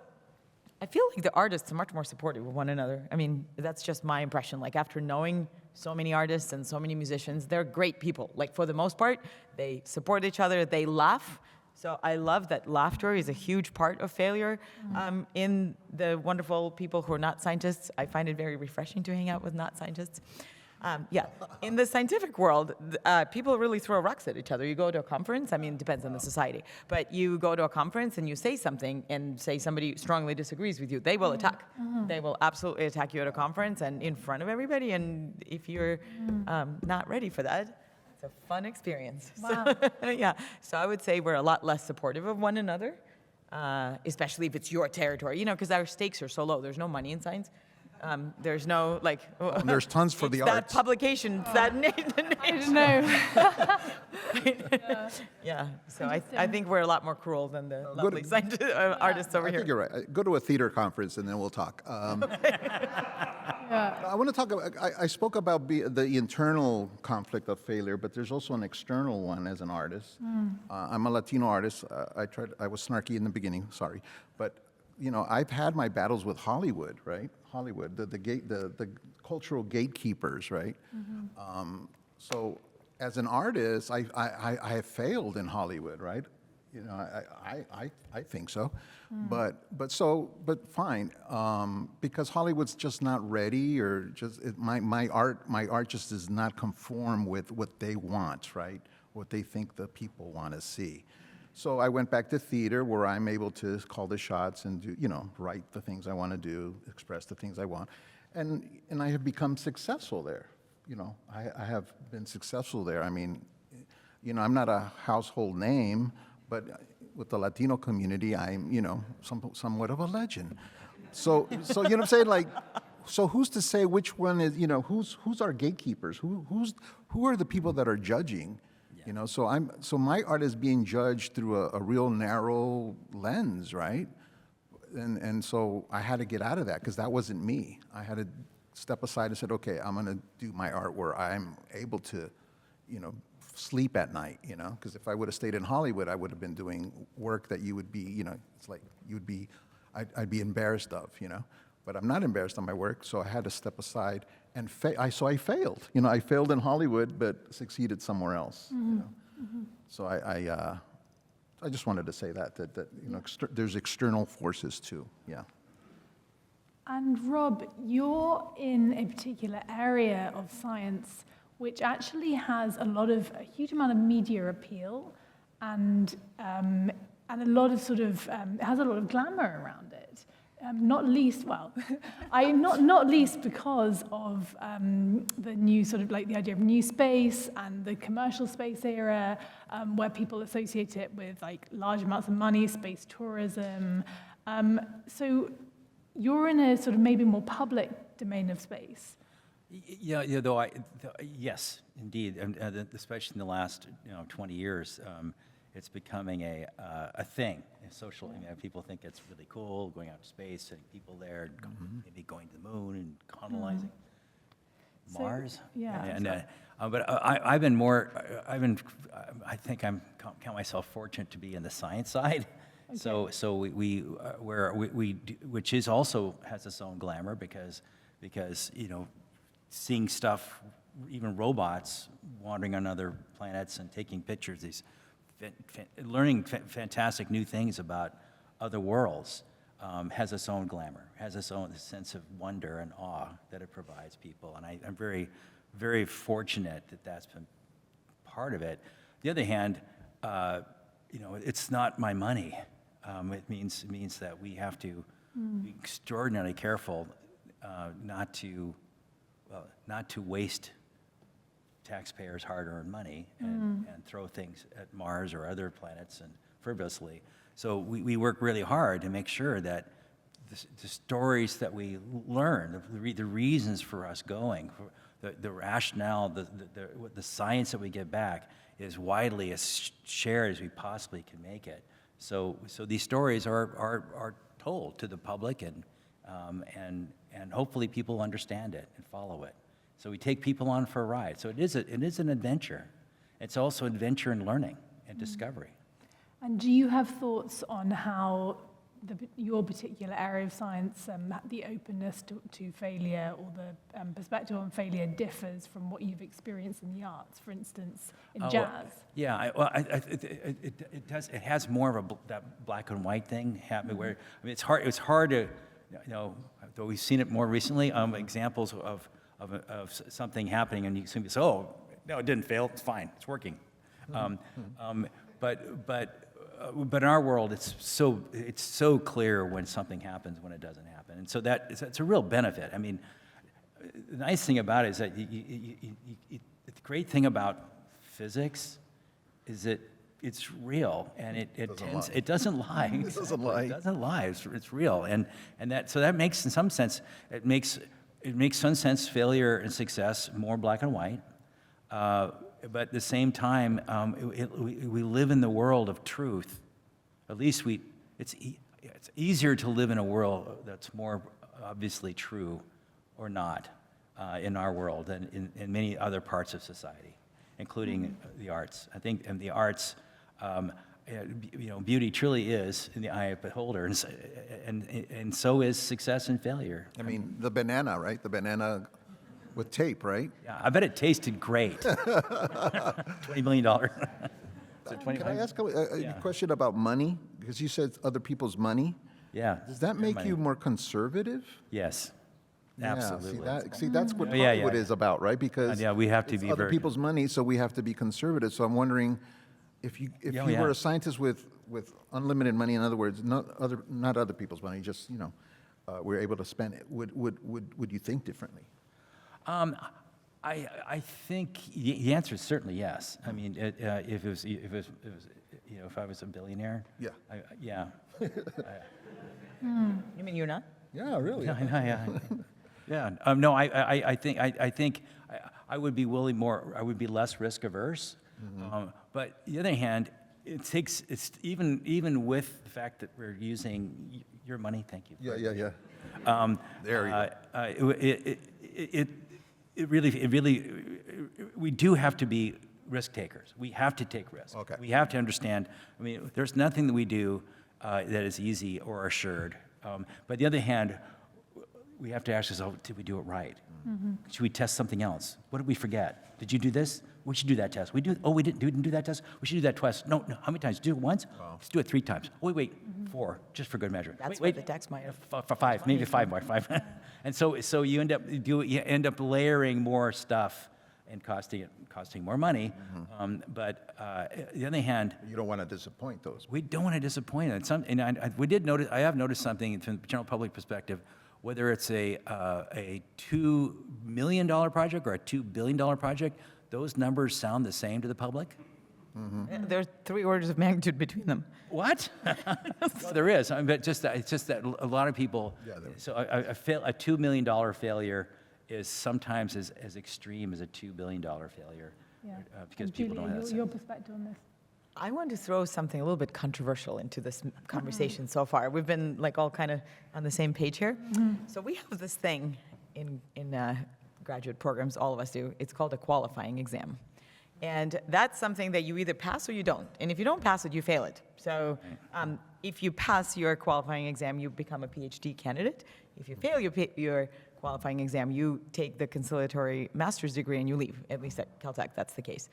D: I feel like the artists are much more supportive of one another. I mean, that's just my impression. Like, after knowing so many artists and so many musicians, they're great people. Like, for the most part, they support each other, they laugh. So I love that laughter is a huge part of failure. In the wonderful people who are not scientists, I find it very refreshing to hang out with not scientists. In the scientific world, people really throw rocks at each other. You go to a conference, I mean, it depends on the society, but you go to a conference and you say something and say somebody strongly disagrees with you, they will attack. They will absolutely attack you at a conference and in front of everybody, and if you're not ready for that, it's a fun experience.
C: Wow.
D: So I would say we're a lot less supportive of one another, especially if it's your territory, because our stakes are so low. There's no money in science. There's no, like...
B: There's tons for the
D: that
B: arts.
D: Publication, that
C: I don't know.
D: Yeah, so I think we're a lot more cruel than the lovely artists over
B: I
D: here.
B: think you're right. Go to a theater conference and then we'll talk. I want to talk about, I spoke about the internal conflict of failure, but there's also an external one as an artist. I'm a Latino artist. I was snarky in the beginning, sorry. But, I've had my battles with Hollywood, right? Hollywood, the cultural gatekeepers, right? So as an artist, I have failed in Hollywood, right? I think so, but fine, because Hollywood's just not ready, or just my art just does not conform with what they want, right? What they think the people want to see. So I went back to theater, where I'm able to call the shots and do, write the things I want to do, express the things I want, and I have become successful there. I have been successful there. I mean, I'm not a household name, but with the Latino community, I'm, somewhat of a legend. So you know what I'm saying? Like, so who's to say which one is, who's our gatekeepers? Who are the people that are judging? So my art is being judged through a real narrow lens, right? And so I had to get out of that, because that wasn't me. I had to step aside and said, okay, I'm going to do my art where I'm able to, sleep at night, because if I would have stayed in Hollywood, I would have been doing work that you would be, it's like I'd be embarrassed of, But I'm not embarrassed of my work, so I had to step aside, and so I failed. I failed in Hollywood, but succeeded somewhere else. So I just wanted to say that there's external forces too. Yeah.
C: And Rob, you're in a particular area of science which actually has a huge amount of media appeal, and a lot of it has a lot of glamour around it. Not least, not least because of the new the idea of new space and the commercial space era, where people associate it with large amounts of money, space tourism. So you're in a maybe more public domain of space.
E: Yes, indeed, and especially in the last 20 years, it's becoming a thing. Social, people think it's really cool going out to space, and people there, maybe going to the moon and colonizing Mars. But I think I count myself fortunate to be in the science side. Okay. So we which is also has its own glamour, because seeing stuff, even robots wandering on other planets and taking pictures, learning fantastic new things about other worlds, has its own glamour, has its own sense of wonder and awe that it provides people. And I'm very, very fortunate that that's been part of it. On the other hand, it's not my money. It means that we have to be extraordinarily careful not to waste taxpayers' hard-earned money and throw things at Mars or other planets and frivolously. So we work really hard to make sure that the stories that we learn, the reasons for us going, the rationale, the science that we get back is widely as shared as we possibly can make it. So these stories are told to the public, and hopefully people understand it and follow it. So we take people on for a ride. So it is an adventure. It's also adventure and learning and discovery.
C: And do you have thoughts on how your particular area of science, the openness to failure or the perspective on failure differs from what you've experienced in the arts, for instance, in jazz?
E: It does. It has more of that black and white thing happening where, it's hard to, though we've seen it more recently, examples of something happening and you can say, oh, no, it didn't fail, it's fine, it's working. But in our world, it's so clear when something happens, when it doesn't happen. And so it's a real benefit. I mean, the nice thing about it is that the great thing about physics is that it's real, and it doesn't lie.
B: It doesn't lie.
E: It doesn't lie. It's real, and that makes, in some sense, it makes some sense failure and success more black and white. But at the same time, we live in the world of truth. At least it's easier to live in a world that's more obviously true or not in our world than in many other parts of society, including the arts. I think in the arts, beauty truly is in the eye of the beholder, and so is success and failure.
B: I mean, the banana, right? The banana with tape, right?
E: Yeah, I bet it tasted great. $20 million.
B: Can I ask a question about money? Because you said other people's money.
E: Yeah.
B: Does that make you more conservative?
E: Yes, absolutely.
B: Yeah, see, that's what
E: Yeah,
B: Hollywood is about, right? Because
E: we have to
B: it's
E: be
B: other
E: very
B: people's money, so we have to be conservative. So I'm wondering if you were a scientist with unlimited money, in other words, not other people's money, just we're able to spend it. Would you think differently?
E: I think the answer is certainly yes. I mean, if I was a billionaire.
B: Yeah.
E: Yeah.
D: You mean you're not?
B: Yeah, really.
E: Yeah. Yeah. No, I think I would be I would be less risk averse. But on the other hand, it's even with the fact that we're using your money. Thank you.
B: Yeah. There you go.
E: It really, we do have to be risk takers. We have to take risks.
B: Okay.
E: We have to understand, I mean, there's nothing that we do that is easy or assured. But on the other hand, we have to ask ourselves, did we do it right? Should we test something else? What did we forget? Did you do this? We should do that test. We didn't do that test? We should do that twice. No, how many times? Do it once? Let's do it 3 times. Wait, 4, just for good measure.
D: That's where the tax might have.
E: For 5, maybe 5 more. And so you end up layering more stuff and costing more money. But on the other hand,
B: You don't want to disappoint those.
E: we don't want to disappoint them. I have noticed something from the general public perspective, whether it's a $2 million project or a $2 billion project, those numbers sound the same to the public.
D: There are 3 orders of magnitude between them.
E: What? No, there is. I mean, but it's just that a lot of people.
B: Yeah, there is.
E: So a $2 million failure is sometimes as extreme as a $2 billion failure, because
C: And
E: people don't
C: Julia,
E: have
C: your
E: that.
C: perspective on this?
D: I want to throw something a little bit controversial into this conversation so far. We've been all kind of on the same page here. So we have this thing in graduate programs, all of us do. It's called a qualifying exam. And that's something that you either pass or you don't. And if you don't pass it, you fail it. So if you pass your qualifying exam, you become a PhD candidate. If you fail your qualifying exam, you take the conciliatory master's degree and you leave. At least at Caltech, that's the case.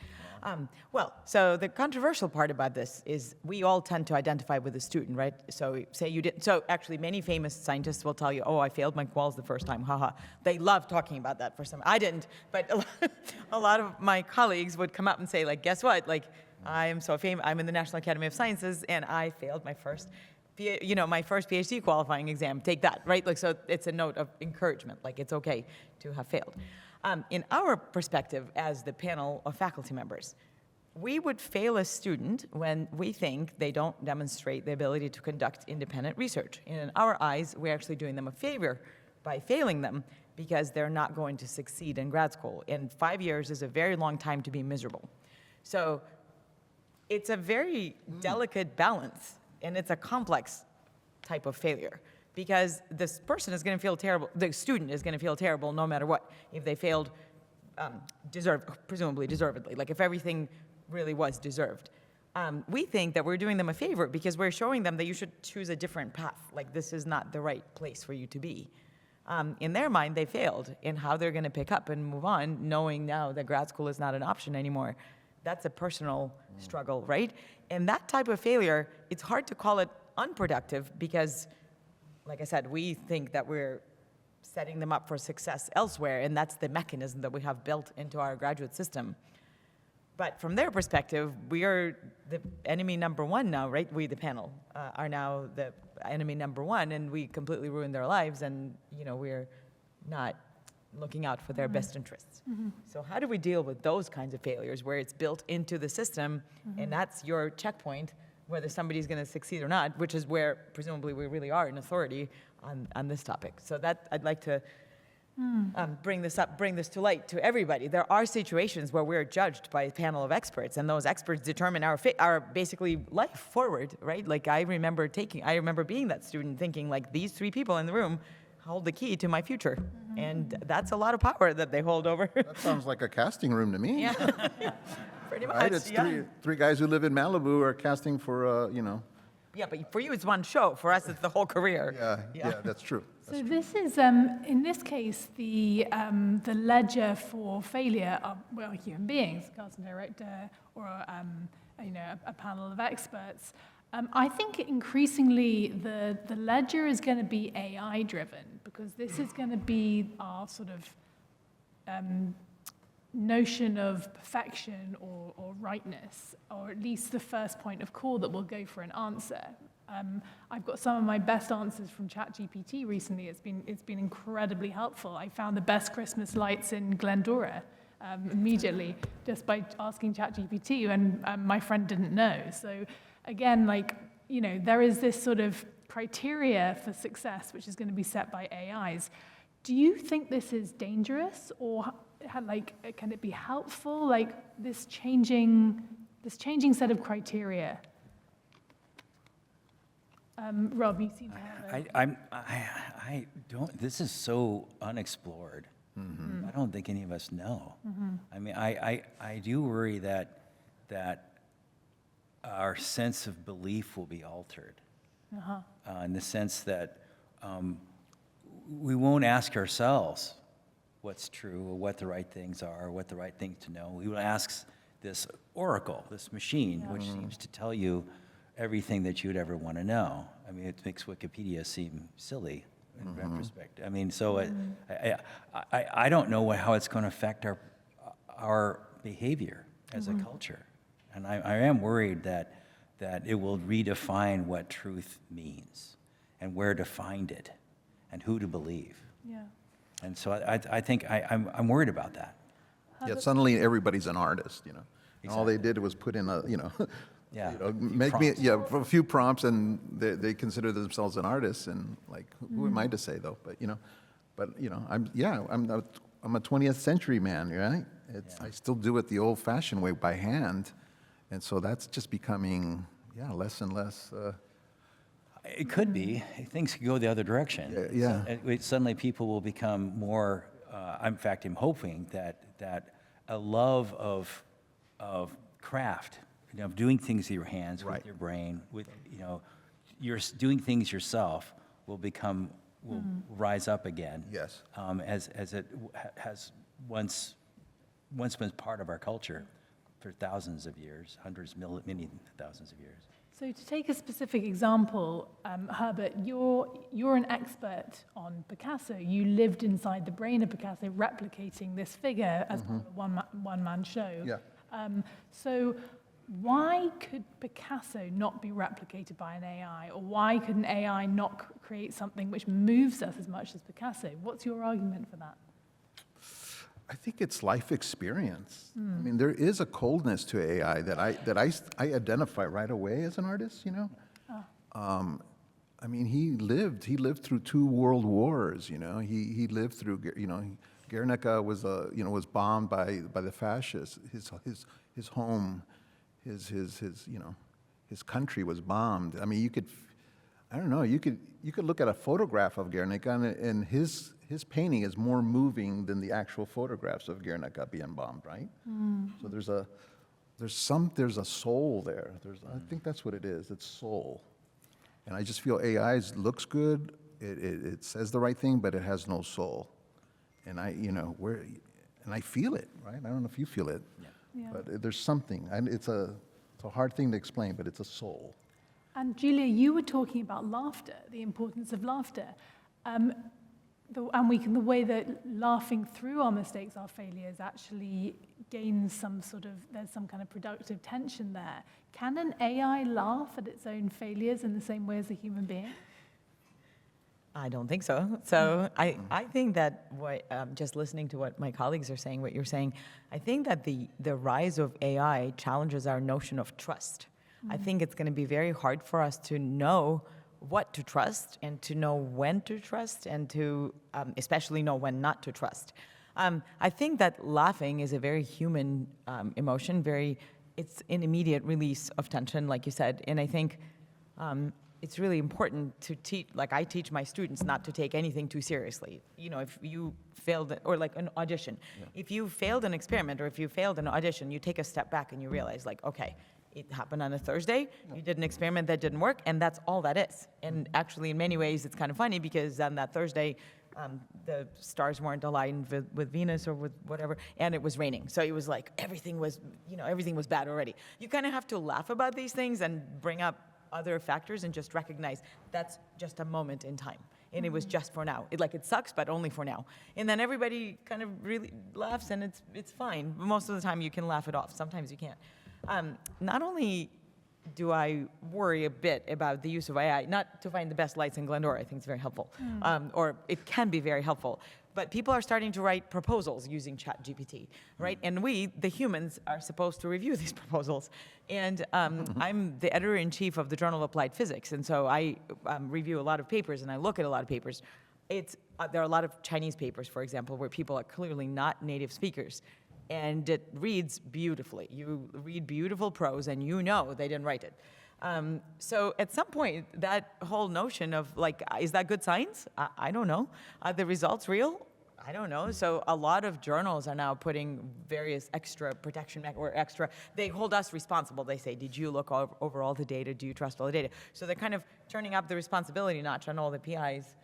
D: Well, so the controversial part about this is we all tend to identify with the student, right? So say you didn't. So actually, many famous scientists will tell you, "Oh, I failed my quals the first time." Haha. They love talking about that for some. I didn't, but a lot of my colleagues would come up and say, like, "Guess what? Like, I am so famous. I'm in the National Academy of Sciences, and I failed my first." My first PhD qualifying exam, take that, right? Like, so it's a note of encouragement, like it's okay to have failed. In our perspective as the panel of faculty members, we would fail a student when we think they don't demonstrate the ability to conduct independent research. And in our eyes, we're actually doing them a favor by failing them because they're not going to succeed in grad school. And 5 years is a very long time to be miserable. So it's a very delicate balance. And it's a complex type of failure because this person is going to feel terrible, the student is going to feel terrible no matter what, if they failed presumably deservedly, like if everything really was deserved. We think that we're doing them a favor because we're showing them that you should choose a different path, like this is not the right place for you to be. In their mind, they failed in how they're going to pick up and move on, knowing now that grad school is not an option anymore. That's a personal struggle, right? And that type of failure, it's hard to call it unproductive because, like I said, we think that we're setting them up for success elsewhere, and that's the mechanism that we have built into our graduate system. But from their perspective, we are the enemy number one now, right? We, the panel, are now the enemy number one, and we completely ruined their lives, and we're not looking out for their best interests. So how do we deal with those kinds of failures where it's built into the system and that's your checkpoint, whether somebody's going to succeed or not, which is where presumably we really are in authority on this topic. So that I'd like to bring this to light to everybody. There are situations where we're judged by a panel of experts, and those experts determine our basically life forward, right? Like I remember being that student thinking like these three people in the room hold the key to my future. And that's a lot of power that they hold over.
B: That sounds like a casting room to me.
D: Yeah, pretty much.
B: Right? It's three guys who live in Malibu are casting for,
D: Yeah, but for you it's one show. For us, it's the whole career.
B: Yeah, that's true.
C: So this is, in this case, the ledger for failure of human beings, a casting director or a panel of experts. I think increasingly the ledger is going to be AI driven because this is going to be our sort of notion of perfection or rightness, or at least the first point of call that will go for an answer. I've got some of my best answers from ChatGPT recently. It's been incredibly helpful. I found the best Christmas lights in Glendora immediately just by asking ChatGPT, and my friend didn't know. So again, there is this sort of criteria for success which is going to be set by AIs. Do you think this is dangerous, or can it be helpful? This changing set of criteria. Rob, you seem to have
E: I don't. This is so unexplored. I don't think any of us know. I mean, I do worry that our sense of belief will be altered in the sense that we won't ask ourselves what's true or what the right things are or what the right thing to know. We will ask this oracle, this machine, which seems to tell you everything that you'd ever want to know. I mean, it makes Wikipedia seem silly in retrospect. I mean, so I don't know how it's going to affect our behavior as a culture. And I am worried that it will redefine what truth means and where to find it and who to believe.
C: Yeah.
E: And so I think I'm worried about that.
B: Yeah, suddenly everybody's an artist, And all they did was put in make me a few prompts, and they consider themselves an artist, and who am I to say though? But I'm a 20th century man, right? I still do it the old-fashioned way by hand, and so that's just becoming less and less.
E: It could be. Things could go the other direction.
B: Yeah.
E: Suddenly people will become more, in fact, I'm hoping that a love of craft, of doing things with your hands, with your brain, you're doing things yourself will become will rise up again.
B: Yes.
E: As it has once been part of our culture for thousands of years, many thousands of years.
C: So to take a specific example, Herbert, you're an expert on Picasso. You lived inside the brain of Picasso, replicating this figure as part of a one-man show.
B: Yeah.
C: So why could Picasso not be replicated by an AI? Or why could an AI not create something which moves us as much as Picasso? What's your argument for that?
B: I think it's life experience. I mean, there is a coldness to AI that I identify right away as an artist, you know? I mean, he lived through 2 world wars, you know? He lived through, you know, Guernica was bombed by the fascists. His home, his you know, his country was bombed. I mean, I don't know, you could look at a photograph of Guernica and his painting is more moving than the actual photographs of Guernica being bombed, right? So there's a soul there. I think that's what it is. It's soul. And I just feel AI looks good. It says the right thing, but it has no soul. And I feel it, right? I don't know if you feel it,
C: Yeah.
B: but there's something. And it's a hard thing to explain, but it's a soul.
C: And Julia, you were talking about laughter, the importance of laughter. The way that laughing through our mistakes, our failures, actually gains there's some kind of productive tension there. Can an AI laugh at its own failures in the same way as a human being?
D: I don't think so. So I think that just listening to what my colleagues are saying, what you're saying, I think that the rise of AI challenges our notion of trust. I think it's going to be very hard for us to know what to trust and to know when to trust and to especially know when not to trust. I think that laughing is a very human emotion. It's an immediate release of tension, like you said. And I think it's really important to teach, like I teach my students not to take anything too seriously. You know, if you failed, or like an audition, if you failed an experiment or if you failed an audition, you take a step back and you realize like, okay, it happened on a Thursday, you did an experiment that didn't work, and that's all that is. And actually, in many ways, it's kind of funny because on that Thursday, the stars weren't aligned with Venus or with whatever, and it was raining. So it was like everything was bad already. You kind of have to laugh about these things and bring up other factors and just recognize that's just a moment in time. And it was just for now. It sucks, but only for now. And then everybody kind of really laughs, and it's fine. Most of the time, you can laugh it off. Sometimes you can't. Not only do I worry a bit about the use of AI, not to find the best lights in Glendora, I think it's very helpful, or it can be very helpful, but people are starting to write proposals using ChatGPT, right? And we, the humans, are supposed to review these proposals. And I'm the editor-in-chief of the Journal of Applied Physics, and so I review a lot of papers, and I look at a lot of papers. There are a lot of Chinese papers, for example, where people are clearly not native speakers. And it reads beautifully. You read beautiful prose, and you know they didn't write it. So at some point, that whole notion of like, is that good science? I don't know. Are the results real? I don't know. So a lot of journals are now putting various extra protection they hold us responsible. They say, did you look over all the data? Do you trust all the data? So they're kind of turning up the responsibility notch on all the PIs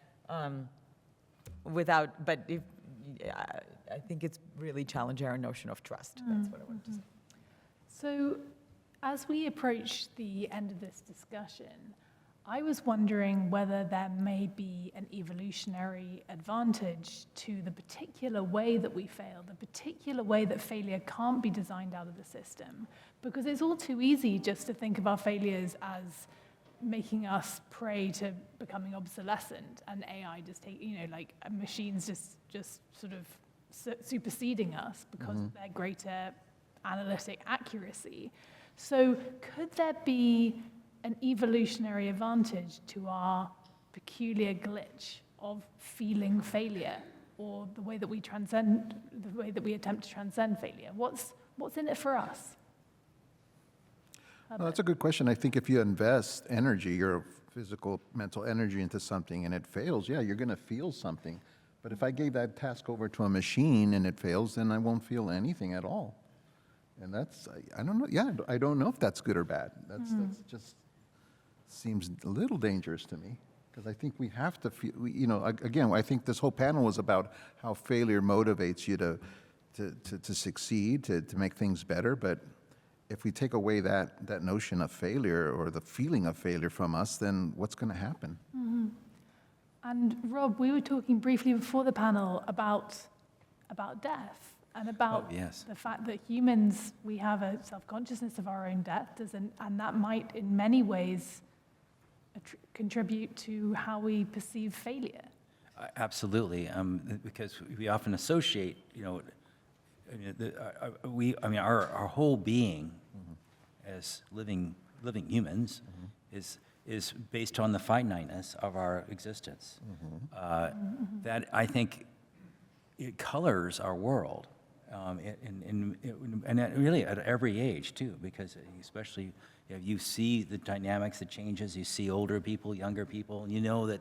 D: I think it's really challenging our notion of trust. That's what I wanted to say.
C: So as we approach the end of this discussion, I was wondering whether there may be an evolutionary advantage to the particular way that we fail, the particular way that failure can't be designed out of the system. Because it's all too easy just to think of our failures as making us prey to becoming obsolescent, and AI just machines just sort of superseding us because of their greater analytic accuracy. So could there be an evolutionary advantage to our peculiar glitch of feeling failure, or the way that we attempt to transcend failure? What's in it for us?
B: Well, that's a good question. I think if you invest energy, your physical, mental energy into something and it fails, yeah, you're going to feel something. But if I gave that task over to a machine and it fails, then I won't feel anything at all. And I don't know. Yeah, I don't know if that's good or bad. That's just seems a little dangerous to me. Because I think we have to feel, again, I think this whole panel was about how failure motivates you to succeed, to make things better. But if we take away that notion of failure or the feeling of failure from us, then what's going to happen?
C: And Rob, we were talking briefly before the panel about death and about
E: yes.
C: the fact that humans, we have a self-consciousness of our own death, and that might in many ways contribute to how we perceive failure.
E: Absolutely, because we often associate, our whole being as living humans is based on the finiteness of our existence. That I think it colors our world, and really at every age too, because especially you see the dynamics, the changes. You see older people, younger people, and you know that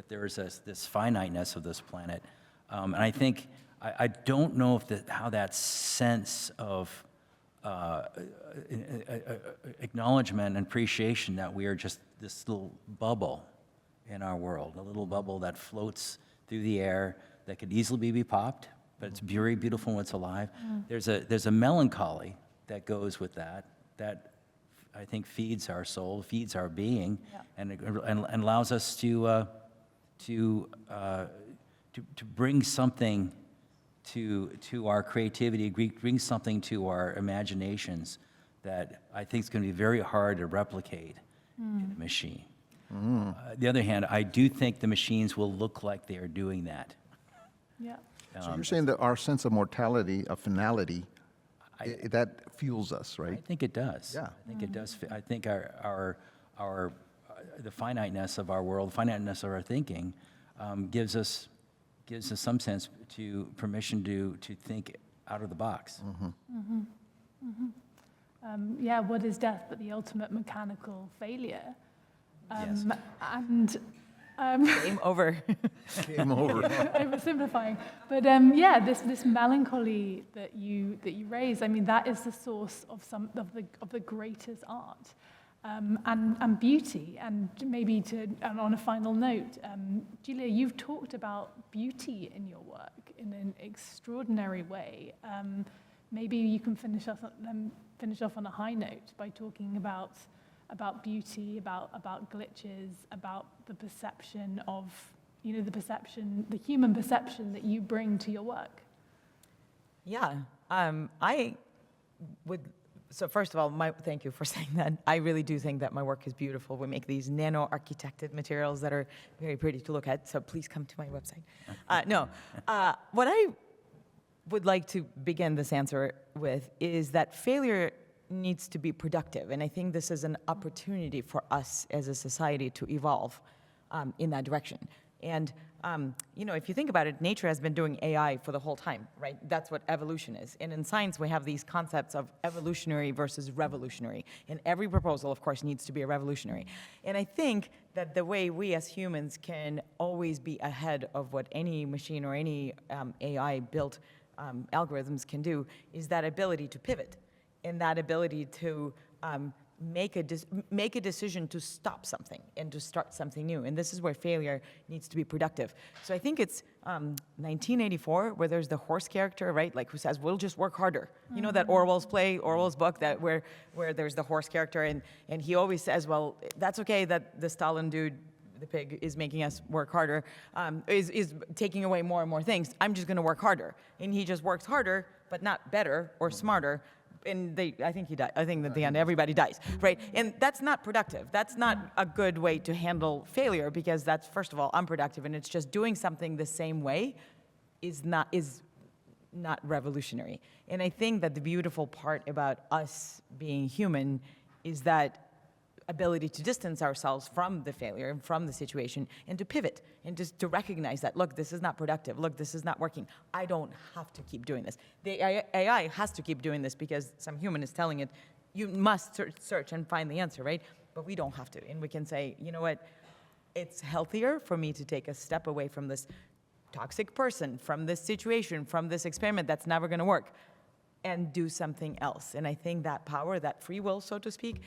E: there is this finiteness of this planet. And I think I don't know if how that sense of acknowledgement and appreciation that we are just this little bubble in our world, a little bubble that floats through the air that could easily be popped, but it's very beautiful when it's alive. There's a melancholy that goes with that I think feeds our soul, feeds our being, and allows us to bring something to our creativity, bring something to our imaginations that I think is going to be very hard to replicate in a machine. On the other hand, I do think the machines will look like they are doing that.
C: Yeah.
B: So you're saying that our sense of mortality, of finality, that fuels us, right?
E: I think it does.
B: Yeah.
E: I think it does. I think the finiteness of our world, finiteness of our thinking, gives us some sense to permission to think out of the box.
C: What is death but the ultimate mechanical failure?
E: Yes.
C: And
D: Game over.
B: Game over.
C: oversimplifying, but this melancholy that you raise, I mean, that is the source of some of the greatest art, and beauty. And maybe on a final note, Julia, you've talked about beauty in your work in an extraordinary way. Maybe you can finish off on a high note by talking about beauty, about glitches, about the perception of, the human perception that you bring to your work.
D: Yeah, I would. So first of all, thank you for saying that. I really do think that my work is beautiful. We make these nano-architected materials that are very pretty to look at. So please come to my website. What I would like to begin this answer with is that failure needs to be productive. And I think this is an opportunity for us as a society to evolve in that direction. And, if you think about it, nature has been doing AI for the whole time, right? That's what evolution is. And in science, we have these concepts of evolutionary versus revolutionary. And every proposal, of course, needs to be a revolutionary. And I think that the way we as humans can always be ahead of what any machine or any AI-built algorithms can do is that ability to pivot. And that ability to make a decision to stop something and to start something new. And this is where failure needs to be productive. So I think it's 1984 where there's the horse character, right? Like who says, we'll just work harder. You know that Orwell's book that where there's the horse character and he always says, well, that's okay that the Stalin dude, the pig, is making us work harder, is taking away more and more things. I'm just gonna work harder. And he just works harder, but not better or smarter. And I think he died. I think at the end, everybody dies, right? And that's not productive. That's not a good way to handle failure because that's, first of all, unproductive. And it's just doing something the same way is not revolutionary. And I think that the beautiful part about us being human is that ability to distance ourselves from the failure and from the situation and to pivot and just to recognize that, look, this is not productive. Look, this is not working. I don't have to keep doing this. The AI has to keep doing this because some human is telling it, you must search and find the answer, right? But we don't have to. And we can say, you know what? It's healthier for me to take a step away from this toxic person, from this situation, from this experiment that's never going to work, and do something else. And I think that power, that free will, so to speak,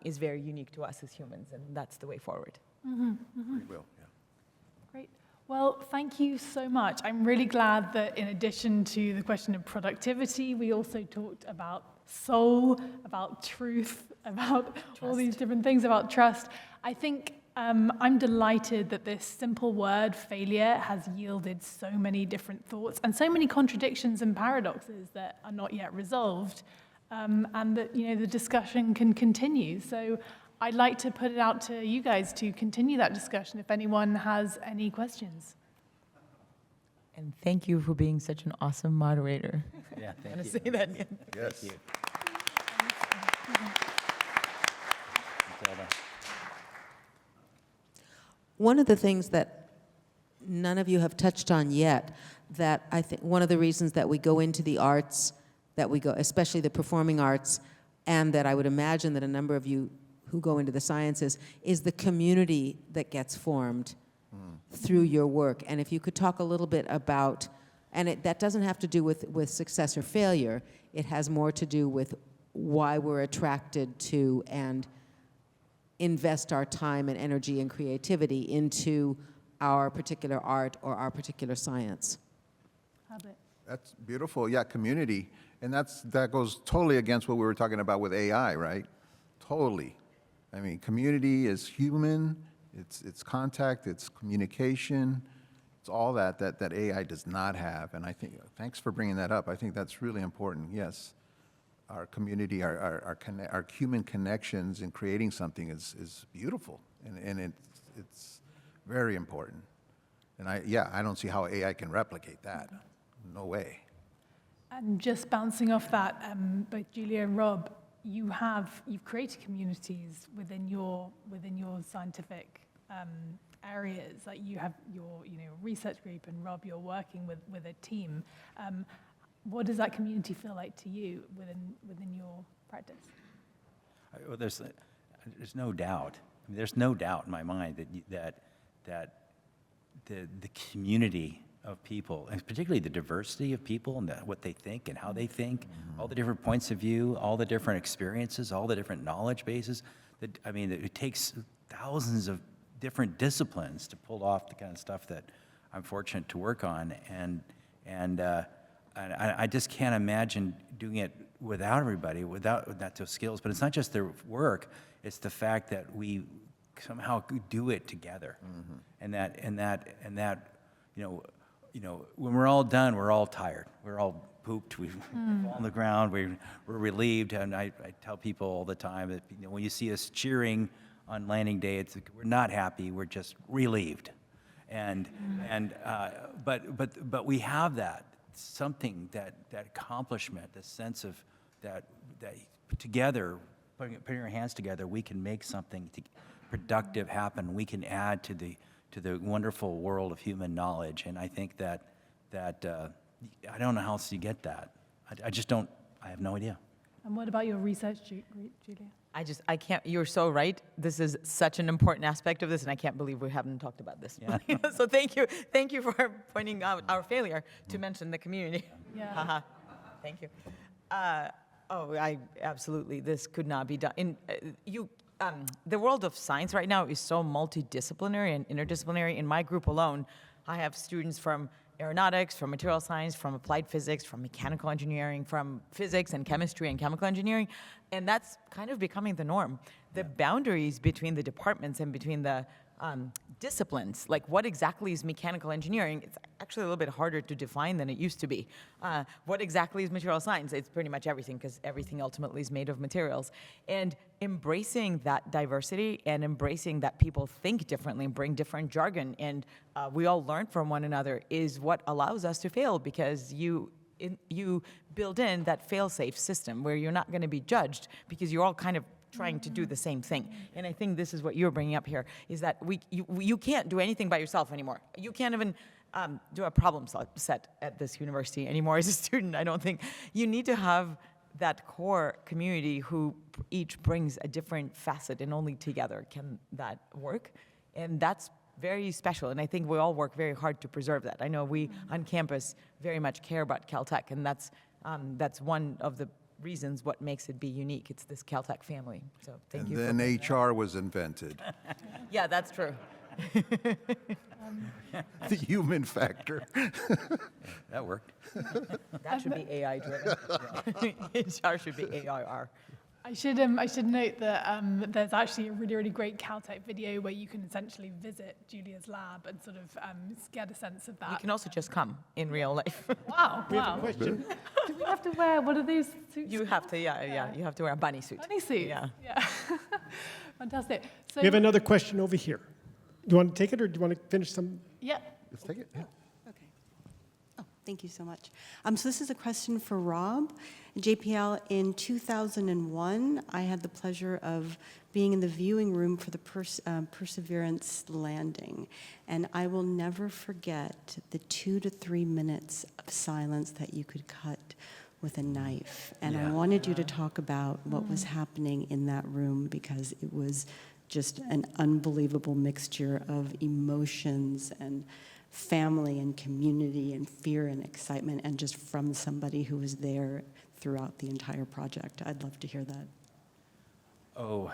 D: is very unique to us as humans, and that's the way forward.
B: Free will, yeah.
C: Great. Well, thank you so much. I'm really glad that in addition to the question of productivity, we also talked about soul, about truth, about all these different things, about trust. I think I'm delighted that this simple word, failure, has yielded so many different thoughts and so many contradictions and paradoxes that are not yet resolved, and that, you know, the discussion can continue. So I'd like to put it out to you guys to continue that discussion if anyone has any questions.
D: And thank you for being such an awesome moderator.
E: Yeah,
D: I'm going
E: thank
D: to
E: you.
D: say that again.
B: Yes.
E: Thank you. Matilda.
F: One of the things that none of you have touched on yet, that I think one of the reasons that we go into the arts, that we go, especially the performing arts, and that I would imagine that a number of you who go into the sciences, is the community that gets formed through your work. And if you could talk a little bit about, and that doesn't have to do with success or failure, it has more to do with why we're attracted to and invest our time and energy and creativity into our particular art or our particular science.
C: Herbert.
B: That's beautiful. Yeah, community. And that goes totally against what we were talking about with AI, right? Totally. I mean, community is human, it's contact, it's communication, it's all that AI does not have. And I think, thanks for bringing that up. I think that's really important. Yes, our community, our human connections in creating something is beautiful, and it's very important. And I don't see how AI can replicate that. No way.
C: And just bouncing off that, both Julia and Rob, you've created communities within your scientific areas. Like you have your research group, and Rob, you're working with a team. What does that community feel like to you within your practice?
E: Well, there's no doubt. I mean, there's no doubt in my mind that the community of people, and particularly the diversity of people and what they think and how they think, all the different points of view, all the different experiences, all the different knowledge bases. It takes thousands of different disciplines to pull off the kind of stuff that I'm fortunate to work on, and I just can't imagine doing it without everybody, without those skills. But it's not just their work; it's the fact that we somehow do it together, and that when we're all done, we're all tired. We're all pooped. We've fallen on the ground. We're relieved. And I tell people all the time that when you see us cheering on landing day, we're not happy. We're just relieved. But we have that something, that accomplishment, the sense of that together, putting our hands together, we can make something productive happen. We can add to the wonderful world of human knowledge. And I think that I don't know how else you get that. I just don't. I have no idea.
C: And what about your research, Julia?
D: I can't, you're so right. This is such an important aspect of this, and I can't believe we haven't talked about this.
E: Yeah.
D: So thank you for pointing out our failure to mention the community.
C: Yeah.
D: Haha. Thank you. Absolutely, this could not be done. The world of science right now is so multidisciplinary and interdisciplinary. In my group alone, I have students from aeronautics, from material science, from applied physics, from mechanical engineering, from physics and chemistry and chemical engineering, and that's kind of becoming the norm. The boundaries between the departments and between the disciplines, like what exactly is mechanical engineering, it's actually a little bit harder to define than it used to be. What exactly is material science? It's pretty much everything, because everything ultimately is made of materials. And embracing that diversity and embracing that people think differently and bring different jargon, and we all learn from one another, is what allows us to fail, because you build in that fail-safe system where you're not going to be judged because you're all kind of trying to do the same thing. And I think this is what you're bringing up here, is that you can't do anything by yourself anymore. You can't even do a problem set at this university anymore as a student, I don't think. You need to have that core community who each brings a different facet, and only together can that work. And that's very special, and I think we all work very hard to preserve that. I know we on campus very much care about Caltech, and that's one of the reasons what makes it be unique. It's this Caltech family. So thank you.
B: And then HR was invented.
D: Yeah, that's true.
B: The human factor.
E: That worked.
D: That should be AI driven. HR should be AIR.
C: I should note that there's actually a really, really great Caltech video where you can essentially visit Julia's lab and sort of get a sense of that.
D: You can also just come in real life.
C: Wow,
A: We have a
C: wow.
A: question.
C: Do we have to wear one of those suits?
D: You have to, yeah, you have to wear a bunny suit.
C: Bunny suit.
D: Yeah.
C: Yeah. Fantastic. So,
A: We have another question over here. Do you want to take it, or do you want to finish some?
C: yeah.
B: Let's take it. Yeah.
G: Okay. Oh, thank you so much. So this is a question for Rob. JPL, in 2001, I had the pleasure of being in the viewing room for the Perseverance landing. And I will never forget the 2 to 3 minutes of silence that you could cut with a knife. And I
E: Yeah.
G: wanted you to talk about what was happening in that room, because it was just an unbelievable mixture of emotions and family and community and fear and excitement, and just from somebody who was there throughout the entire project. I'd love to hear that.
E: Oh,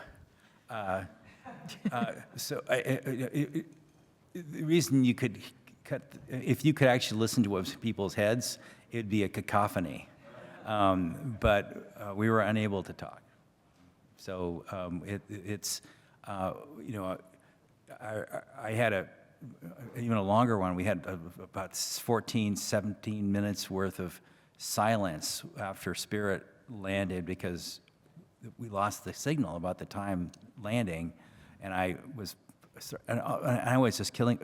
E: so the reason you could cut, if you could actually listen to what's in people's heads, it'd be a cacophony. But we were unable to talk. So it's, you know, I had even a longer one. We had about 14, 17 minutes worth of silence after Spirit landed, because we lost the signal about the time landing, and I was just killing.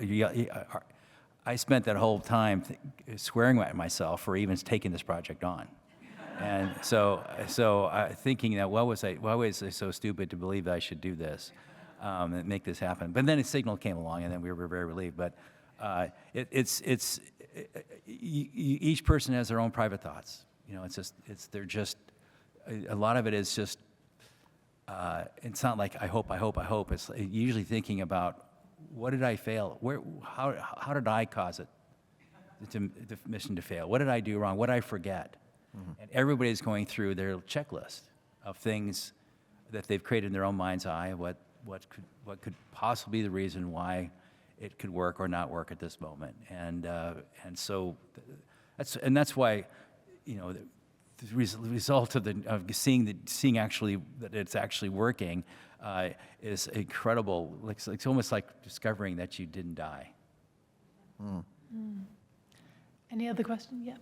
E: I spent that whole time swearing at myself for even taking this project on, and so thinking that why was I so stupid to believe that I should do this, and make this happen? But then a signal came along, and then we were very relieved. But each person has their own private thoughts. You know, they're just, a lot of it is just, it's not like I hope. It's usually thinking about, what did I fail? How did I cause it, the mission to fail? What did I do wrong? What did I forget? Mm-hmm. And everybody's going through their checklist of things that they've created in their own mind's eye. What could possibly be the reason why it could work or not work at this moment, and so that's why, you know, the result of seeing actually that it's actually working is incredible. It's almost like discovering that you didn't die.
C: Mm. Any other questions? Yeah.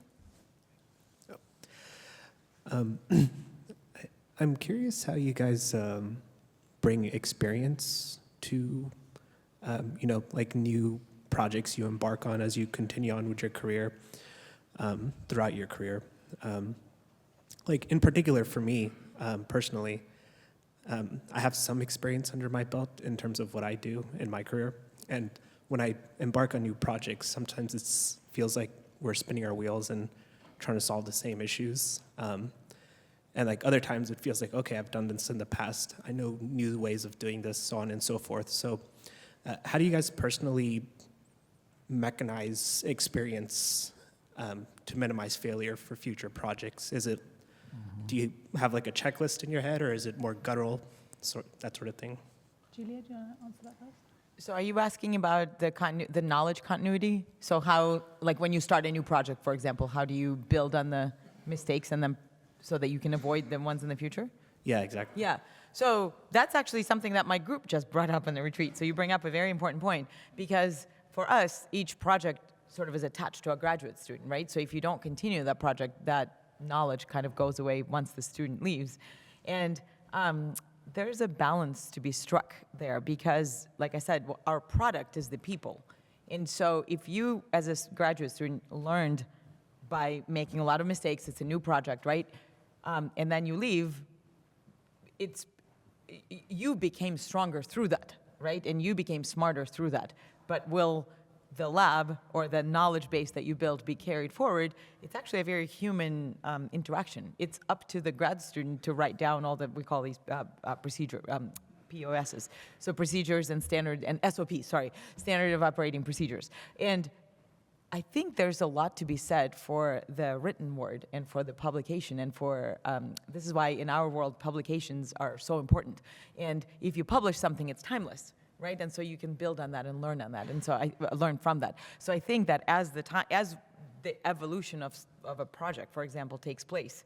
H: I'm curious how you guys bring experience to, you know, like new projects you embark on as you continue on with your career, throughout your career. Like in particular for me, personally, I have some experience under my belt in terms of what I do in my career. And when I embark on new projects, sometimes it feels like we're spinning our wheels and trying to solve the same issues. And like other times it feels like, okay, I've done this in the past. I know new ways of doing this, so on and so forth. So how do you guys personally mechanize experience to minimize failure for future projects? Is it, do you have like a checklist in your head, or is it more guttural, that sort of thing?
C: Julia, do you want to answer that first?
D: So are you asking about the knowledge continuity? So how, like when you start a new project, for example, how do you build on the mistakes and then so that you can avoid the ones in the future?
H: Yeah, exactly.
D: Yeah. So that's actually something that my group just brought up in the retreat. So you bring up a very important point, because for us, each project sort of is attached to a graduate student, right? So if you don't continue that project, that knowledge kind of goes away once the student leaves. And there's a balance to be struck there, because, like I said, our product is the people. And so if you, as a graduate student, learned by making a lot of mistakes, it's a new project, right? And then you leave, you became stronger through that, right? And you became smarter through that. But will the lab or the knowledge base that you built be carried forward? It's actually a very human interaction. It's up to the grad student to write down all that we call these POSs. So procedures and standard, and SOPs, sorry, standard of operating procedures. And I think there's a lot to be said for the written word and for the publication, and for, this is why in our world publications are so important. And if you publish something, it's timeless. right? And so you can build on that and learn on that, and so I learn from that. So I think that as the evolution of a project, for example, takes place,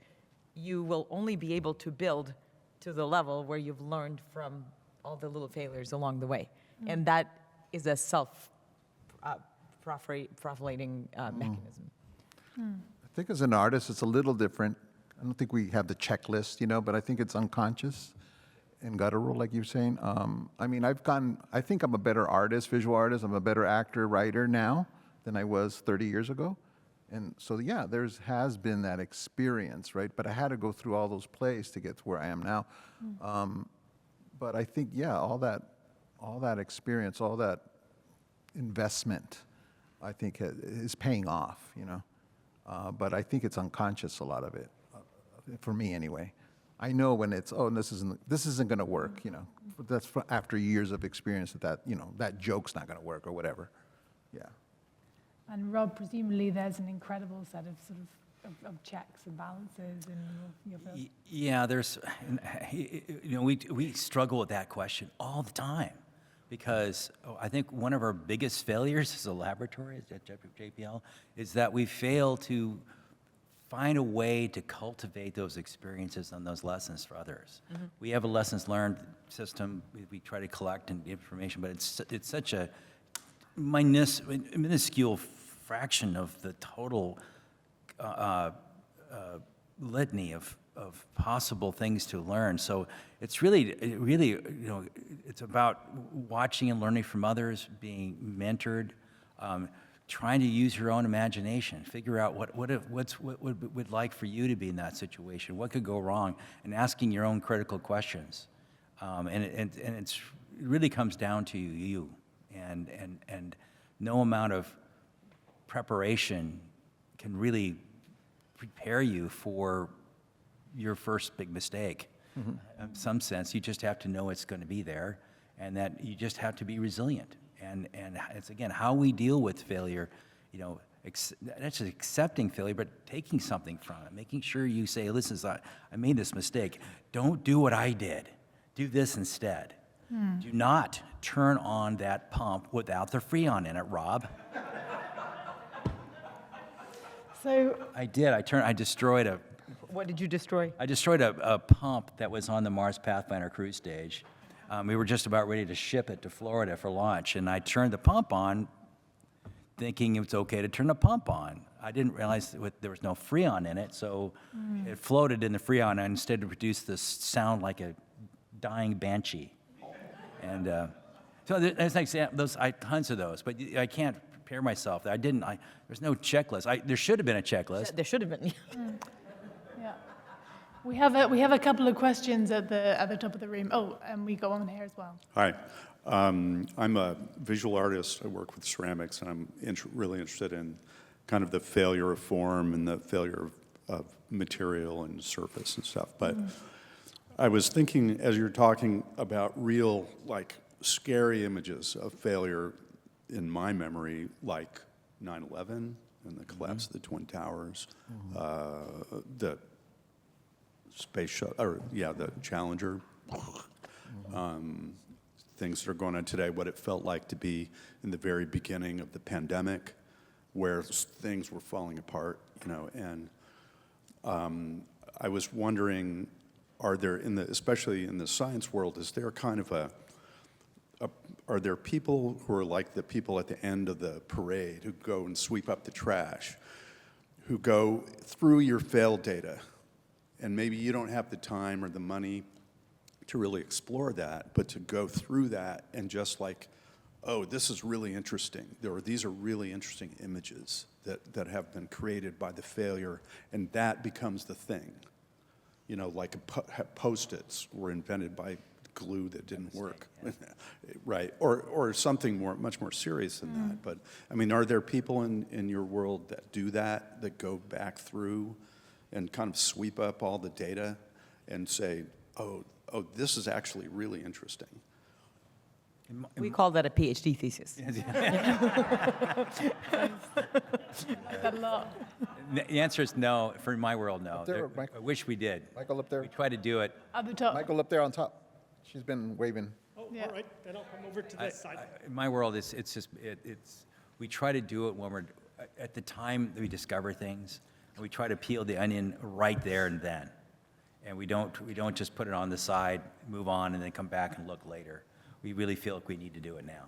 D: you will only be able to build to the level where you've learned from all the little failures along the way, and that is a self-profilating mechanism.
B: I think as an artist, it's a little different. I don't think we have the checklist, but I think it's unconscious and guttural, like you're saying. I mean, I think I'm a better artist, visual artist. I'm a better actor, writer now than I was 30 years ago. And so, yeah, has been that experience, right? But I had to go through all those plays to get to where I am now. But I think, yeah, all that experience, all that investment, I think is paying off, But I think it's unconscious, a lot of it, for me anyway. I know when it's, this isn't going to work, That's after years of experience that joke's not going to work or whatever. Yeah.
C: And Rob, presumably there's an incredible set of of checks and balances in your film.
E: Yeah, we struggle with that question all the time, because I think one of our biggest failures as a laboratory at JPL is that we fail to find a way to cultivate those experiences and those lessons for others. Mm-hmm. We have a lessons learned system. We try to collect information, but it's such a minuscule fraction of the total litany of possible things to learn. So it's really, it's about watching and learning from others, being mentored, trying to use your own imagination, figure out what would like for you to be in that situation, what could go wrong, and asking your own critical questions. And it really comes down to you, and no amount of preparation can really prepare you for your first big mistake. Mm-hmm. In some sense, you just have to know it's going to be there, and that you just have to be resilient. And it's, again, how we deal with failure, that's just accepting failure, but taking something from it, making sure you say, listen, I made this mistake. Don't do what I did. Do this instead. Do not turn on that pump without the Freon in it, Rob.
C: So
E: I did. I destroyed a...
D: What did you destroy?
E: I destroyed a pump that was on the Mars Pathfinder cruise stage. We were just about ready to ship it to Florida for launch, and I turned the pump on thinking it was okay to turn the pump on. I didn't realize there was no Freon in it, so it floated in the Freon and instead produced this sound like a dying banshee. And so there's tons of those, but I can't prepare myself. There's no checklist. There should have been a checklist.
D: There should have been.
C: yeah, we have a couple of questions at the top of the room. Oh, and we go on here as well.
I: Hi, I'm a visual artist. I work with ceramics, and I'm really interested in kind of the failure of form and the failure of material and surface and stuff. But I was thinking, as you're talking about real, scary images of failure in my memory, like 9/11 and the collapse of the Twin Towers, the space shuttle, the Challenger, things that are going on today, what it felt like to be in the very beginning of the pandemic, where things were falling apart, and I was wondering, are there, especially in the science world, is there kind of are there people who are like the people at the end of the parade who go and sweep up the trash, who go through your failed data, and maybe you don't have the time or the money to really explore that, but to go through that and just this is really interesting. These are really interesting images that have been created by the failure, and that becomes the thing. Like Post-its were invented by glue that didn't work, right? Or something much more serious than that. But are there people in your world that do that go back through and kind of sweep up all the data and say, oh, this is actually really interesting?
D: We call that a PhD thesis.
C: A lot.
E: The answer is no. For my world, no.
B: There,
E: I wish we did.
B: Michael up there.
E: We try to do it.
C: At the top.
B: Michael up there on top. She's been waving.
A: Oh,
C: Yeah.
A: All right, then I'll come over to this side.
E: In my world, it's just, we try to do it when we're, at the time that we discover things, and we try to peel the onion right there and then. And we don't just put it on the side, move on, and then come back and look later. We really feel like we need to do it now.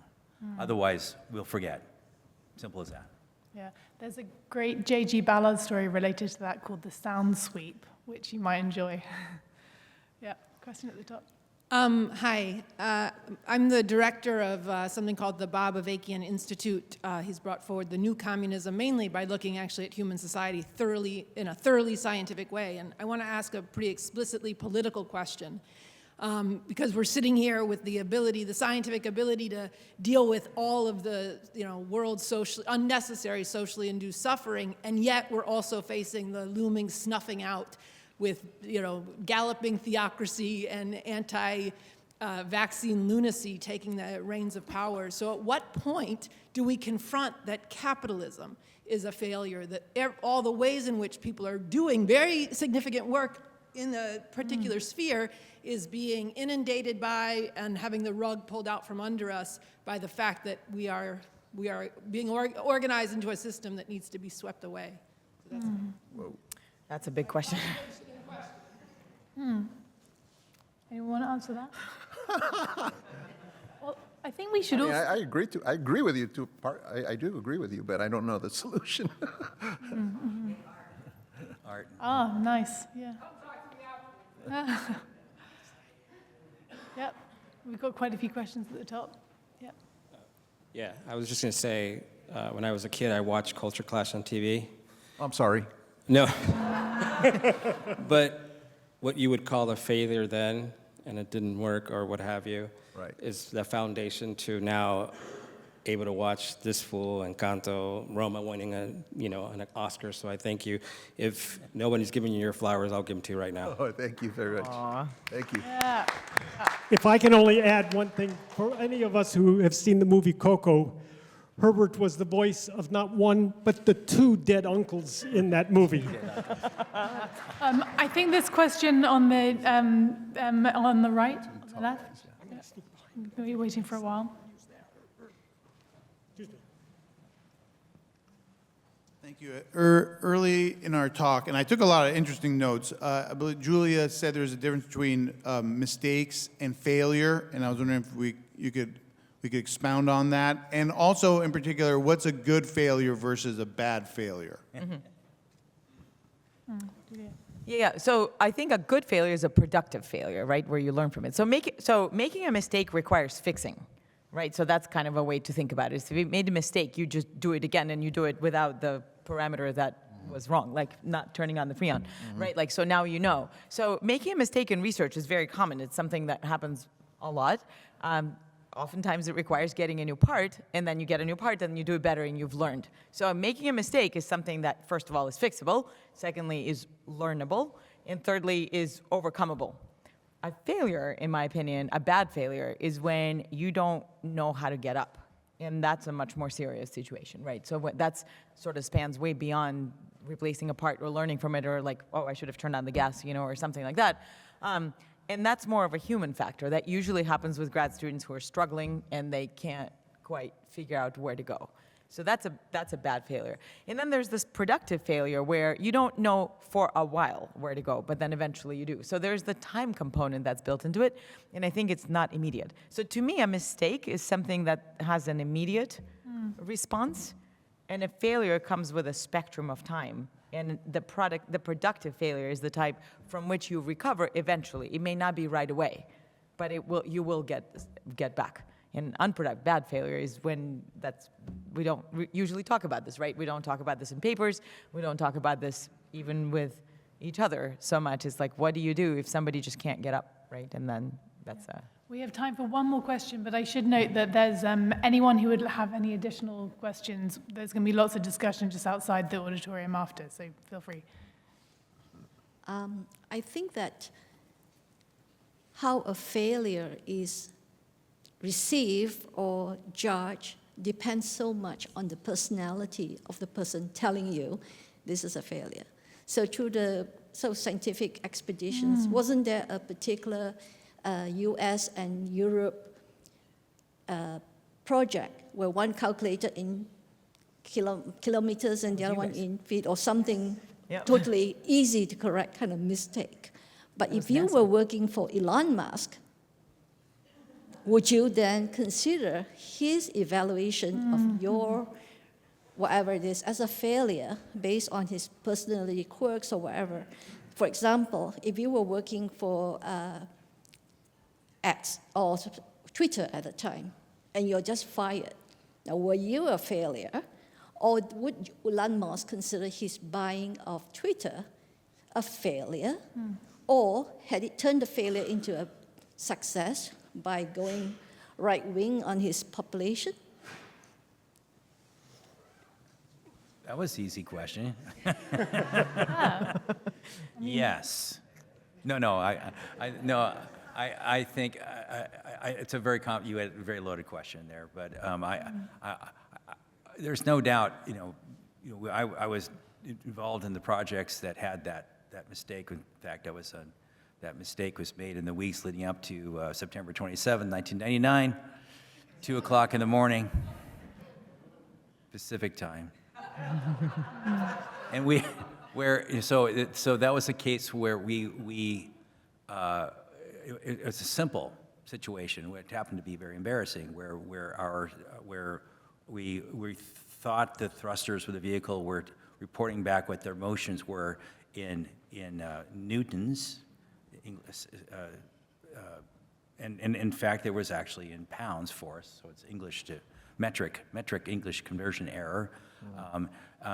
E: Otherwise, we'll forget. Simple as that.
C: Yeah, there's a great J.G. Ballard story related to that called The Sound Sweep, which you might enjoy. Yeah, question at the top.
J: Hi, I'm the director of something called the Bob Avakian Institute. He's brought forward the new communism mainly by looking actually at human society in a thoroughly scientific way. And I want to ask a pretty explicitly political question. Because we're sitting here with the scientific ability to deal with all of the, world's unnecessary socially induced suffering, and yet we're also facing the looming snuffing out with, galloping theocracy and anti-vaccine lunacy taking the reins of power. So at what point do we confront that capitalism is a failure, that all the ways in which people are doing very significant work in a particular sphere is being inundated by and having the rug pulled out from under us by the fact that we are being organized into a system that needs to be swept away. So
D: That's a big question.
C: Anyone want to answer that? Well, I think we should
B: I mean,
C: also...
B: I agree with you to part. I do agree with you, but I don't know the solution.
E: Art.
C: Oh, nice, yeah. Yep, we've got quite a few questions at the top. Yep.
K: Yeah, I was just going to say, when I was a kid, I watched Culture Clash on TV.
B: I'm sorry.
K: No. But what you would call a failure then, and it didn't work or what have you,
B: Right.
K: is the foundation to now able to watch this fool and Encanto, Roma winning an Oscar. So I thank you. If nobody's giving you your flowers, I'll give them to you right now.
B: Oh, thank you very much.
D: Aw.
B: Thank you.
C: Yeah.
A: If I can only add one thing, for any of us who have seen the movie Coco, Herbert was the voice of not one, but the two dead uncles in that movie.
C: I think this question on the right, on the left. Are you waiting for a while?
L: Thank you. Early in our talk, and I took a lot of interesting notes, I believe Julia said there's a difference between mistakes and failure, and I was wondering if we could expound on that. And also, in particular, what's a good failure versus a bad failure?
D: Yeah, so I think a good failure is a productive failure, right, where you learn from it. So making a mistake requires fixing, right? So that's kind of a way to think about it. So if you made a mistake, you just do it again, and you do it without the parameter that was wrong, like not turning on the freon, right? Like, so now you know. So making a mistake in research is very common. It's something that happens a lot. Oftentimes it requires getting a new part, and then you get a new part, and you do it better, and you've learned. So making a mistake is something that, first of all, is fixable, secondly, is learnable, and thirdly, is overcomable. A failure, in my opinion, a bad failure, is when you don't know how to get up. And that's a much more serious situation, right? So that's sort of spans way beyond replacing a part or learning from it, or like, oh, I should have turned on the gas, or something like that. And that's more of a human factor. That usually happens with grad students who are struggling and they can't quite figure out where to go. So that's a bad failure. And then there's this productive failure where you don't know for a while where to go, but then eventually you do. So there's the time component that's built into it, and I think it's not immediate. So to me, a mistake is something that has an immediate response, and a failure comes with a spectrum of time. And the productive failure is the type from which you recover eventually. It may not be right away, but you will get back. And unproductive, bad failure is when we don't usually talk about this, right? We don't talk about this in papers. We don't talk about this even with each other so much. It's like, what do you do if somebody just can't get up, right? And then that's
C: We have time for one more question, but I should note that there's anyone who would have any additional questions, there's going to be lots of discussion just outside the auditorium after, so feel free.
M: I think that how a failure is received or judged depends so much on the personality of the person telling you this is a failure. So through the scientific expeditions, wasn't there a particular US and Europe project where one calculated in kilometers and the other one in feet or something totally easy to correct kind of mistake. But if you were working for Elon Musk, would you then consider his evaluation of your whatever it is as a failure based on his personality quirks or whatever? For example, if you were working for X or Twitter at the time and you're just fired, now were you a failure? Or would Elon Musk consider his buying of Twitter a failure? Or had it turned the failure into a success by going right-wing on his population?
E: That was an easy question. Yes. I think it's a very you had a very loaded question there, but there's no doubt. I was involved in the projects that had that mistake. In fact, that mistake was made in the weeks leading up to September 27, 1999, 2 o'clock in the morning, Pacific time. And so that was a case where it was a simple situation. It happened to be very embarrassing, where we thought the thrusters of the vehicle were reporting back what their motions were in newtons, and in fact there was actually in pounds for us, so it's English to metric English conversion error.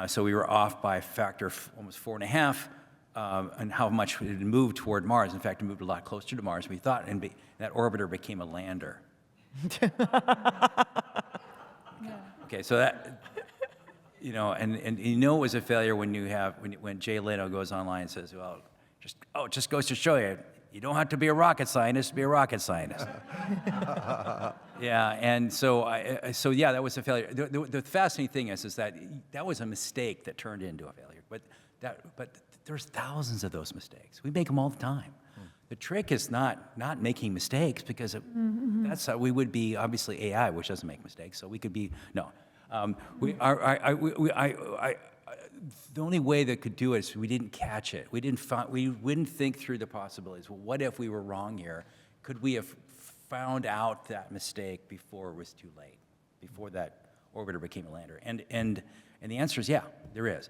E: So we were off by a factor of almost 4.5 on how much it had moved toward Mars. In fact, it moved a lot closer to Mars than we thought, and that orbiter became a lander. Okay, so that, and it was a failure when Jay Leno goes online and says, well, it just goes to show you don't have to be a rocket scientist to be a rocket scientist. Yeah, and so that was a failure. The fascinating thing is that was a mistake that turned into a failure. But there's thousands of those mistakes. We make them all the time. The trick is not making mistakes, because that's how we would be obviously AI, which doesn't make mistakes. So we could be the only way that could do it is we didn't catch it. We wouldn't think through the possibilities. Well, what if we were wrong here? Could we have found out that mistake before it was too late, before that orbiter became a lander? And the answer is yeah, there is.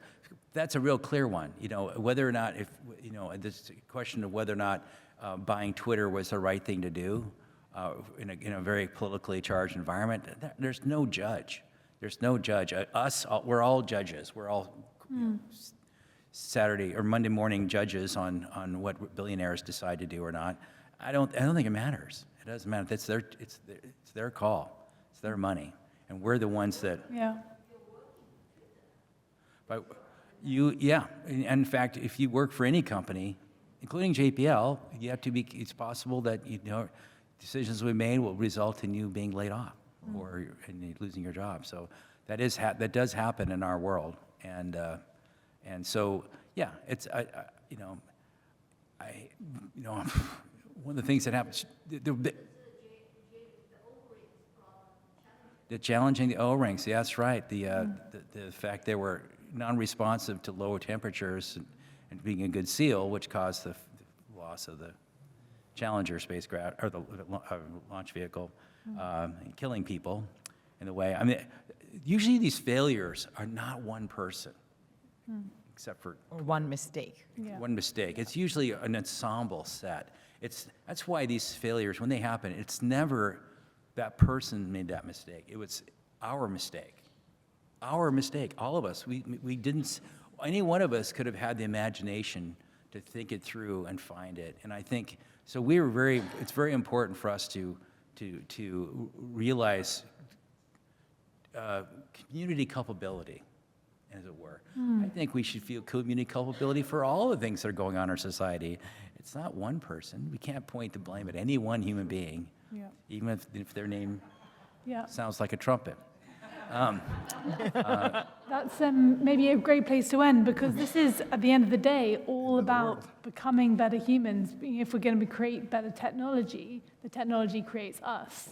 E: That's a real clear one. Whether or not this question of whether or not buying Twitter was the right thing to do in a very politically charged environment. There's no judge. There's no judge. We're all judges. We're all Saturday or Monday morning judges on what billionaires decide to do or not. I don't think it matters. It doesn't matter. It's their call. It's their money, and we're the ones that.
C: Yeah.
E: But in fact, if you work for any company, including JPL, you have to be. It's possible that decisions we made will result in you being laid off or in losing your job. So that does happen in our world, and so yeah, it's one of the things that happens. The challenging the O-rings. Yeah, that's right. The fact they were non-responsive to low temperatures and being a good seal, which caused the loss of the Challenger spacecraft or the launch vehicle, and killing people in the way. I mean, usually these failures are not one person, except for
D: one mistake.
C: Yeah.
E: One mistake. It's usually an ensemble set. That's why these failures, when they happen, it's never that person made that mistake. It was our mistake. Our mistake. All of us. We didn't. Any one of us could have had the imagination to think it through and find it. And I think so. It's very important for us to realize community culpability, as it were. I think we should feel community culpability for all the things that are going on in our society. It's not one person. We can't point the blame at any one human being, even if their name sounds like a trumpet.
C: That's maybe a great place to end, because this is, at the end of the day, all about becoming better humans. If we're going to create better technology, the technology creates us.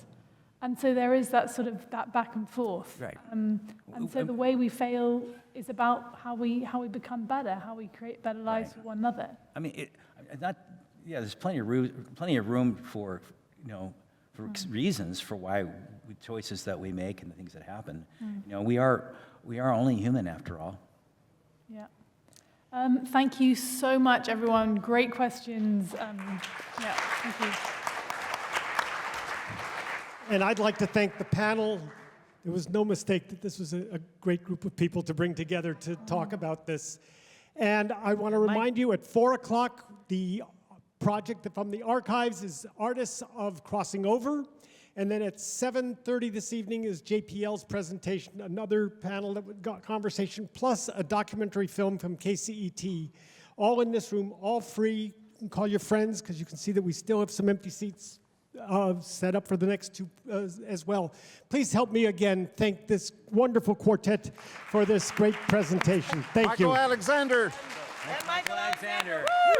C: And so there is that sort of that back and forth.
E: Right.
C: And so the way we fail is about how we become better, how we create better lives for one another.
E: I mean, there's plenty of room for, for reasons for why choices that we make and the things that happen. We are only human after all.
C: Yeah. Thank you so much, everyone. Great questions. Thank you.
A: And I'd like to thank the panel. It was no mistake that this was a great group of people to bring together to talk about this. And I want to remind you, at 4 o'clock, the project from the archives is Artists of Crossing Over. And then at 7:30 this evening is JPL's presentation, another panel that got conversation, plus a documentary film from KCET. All in this room, all free. You can call your friends, because you can see that we still have some empty seats set up for the next two as well. Please help me again thank this wonderful quartet for this great presentation. Thank you.
B: Michael Alexander.
D: And Michael Alexander.
E: Woo!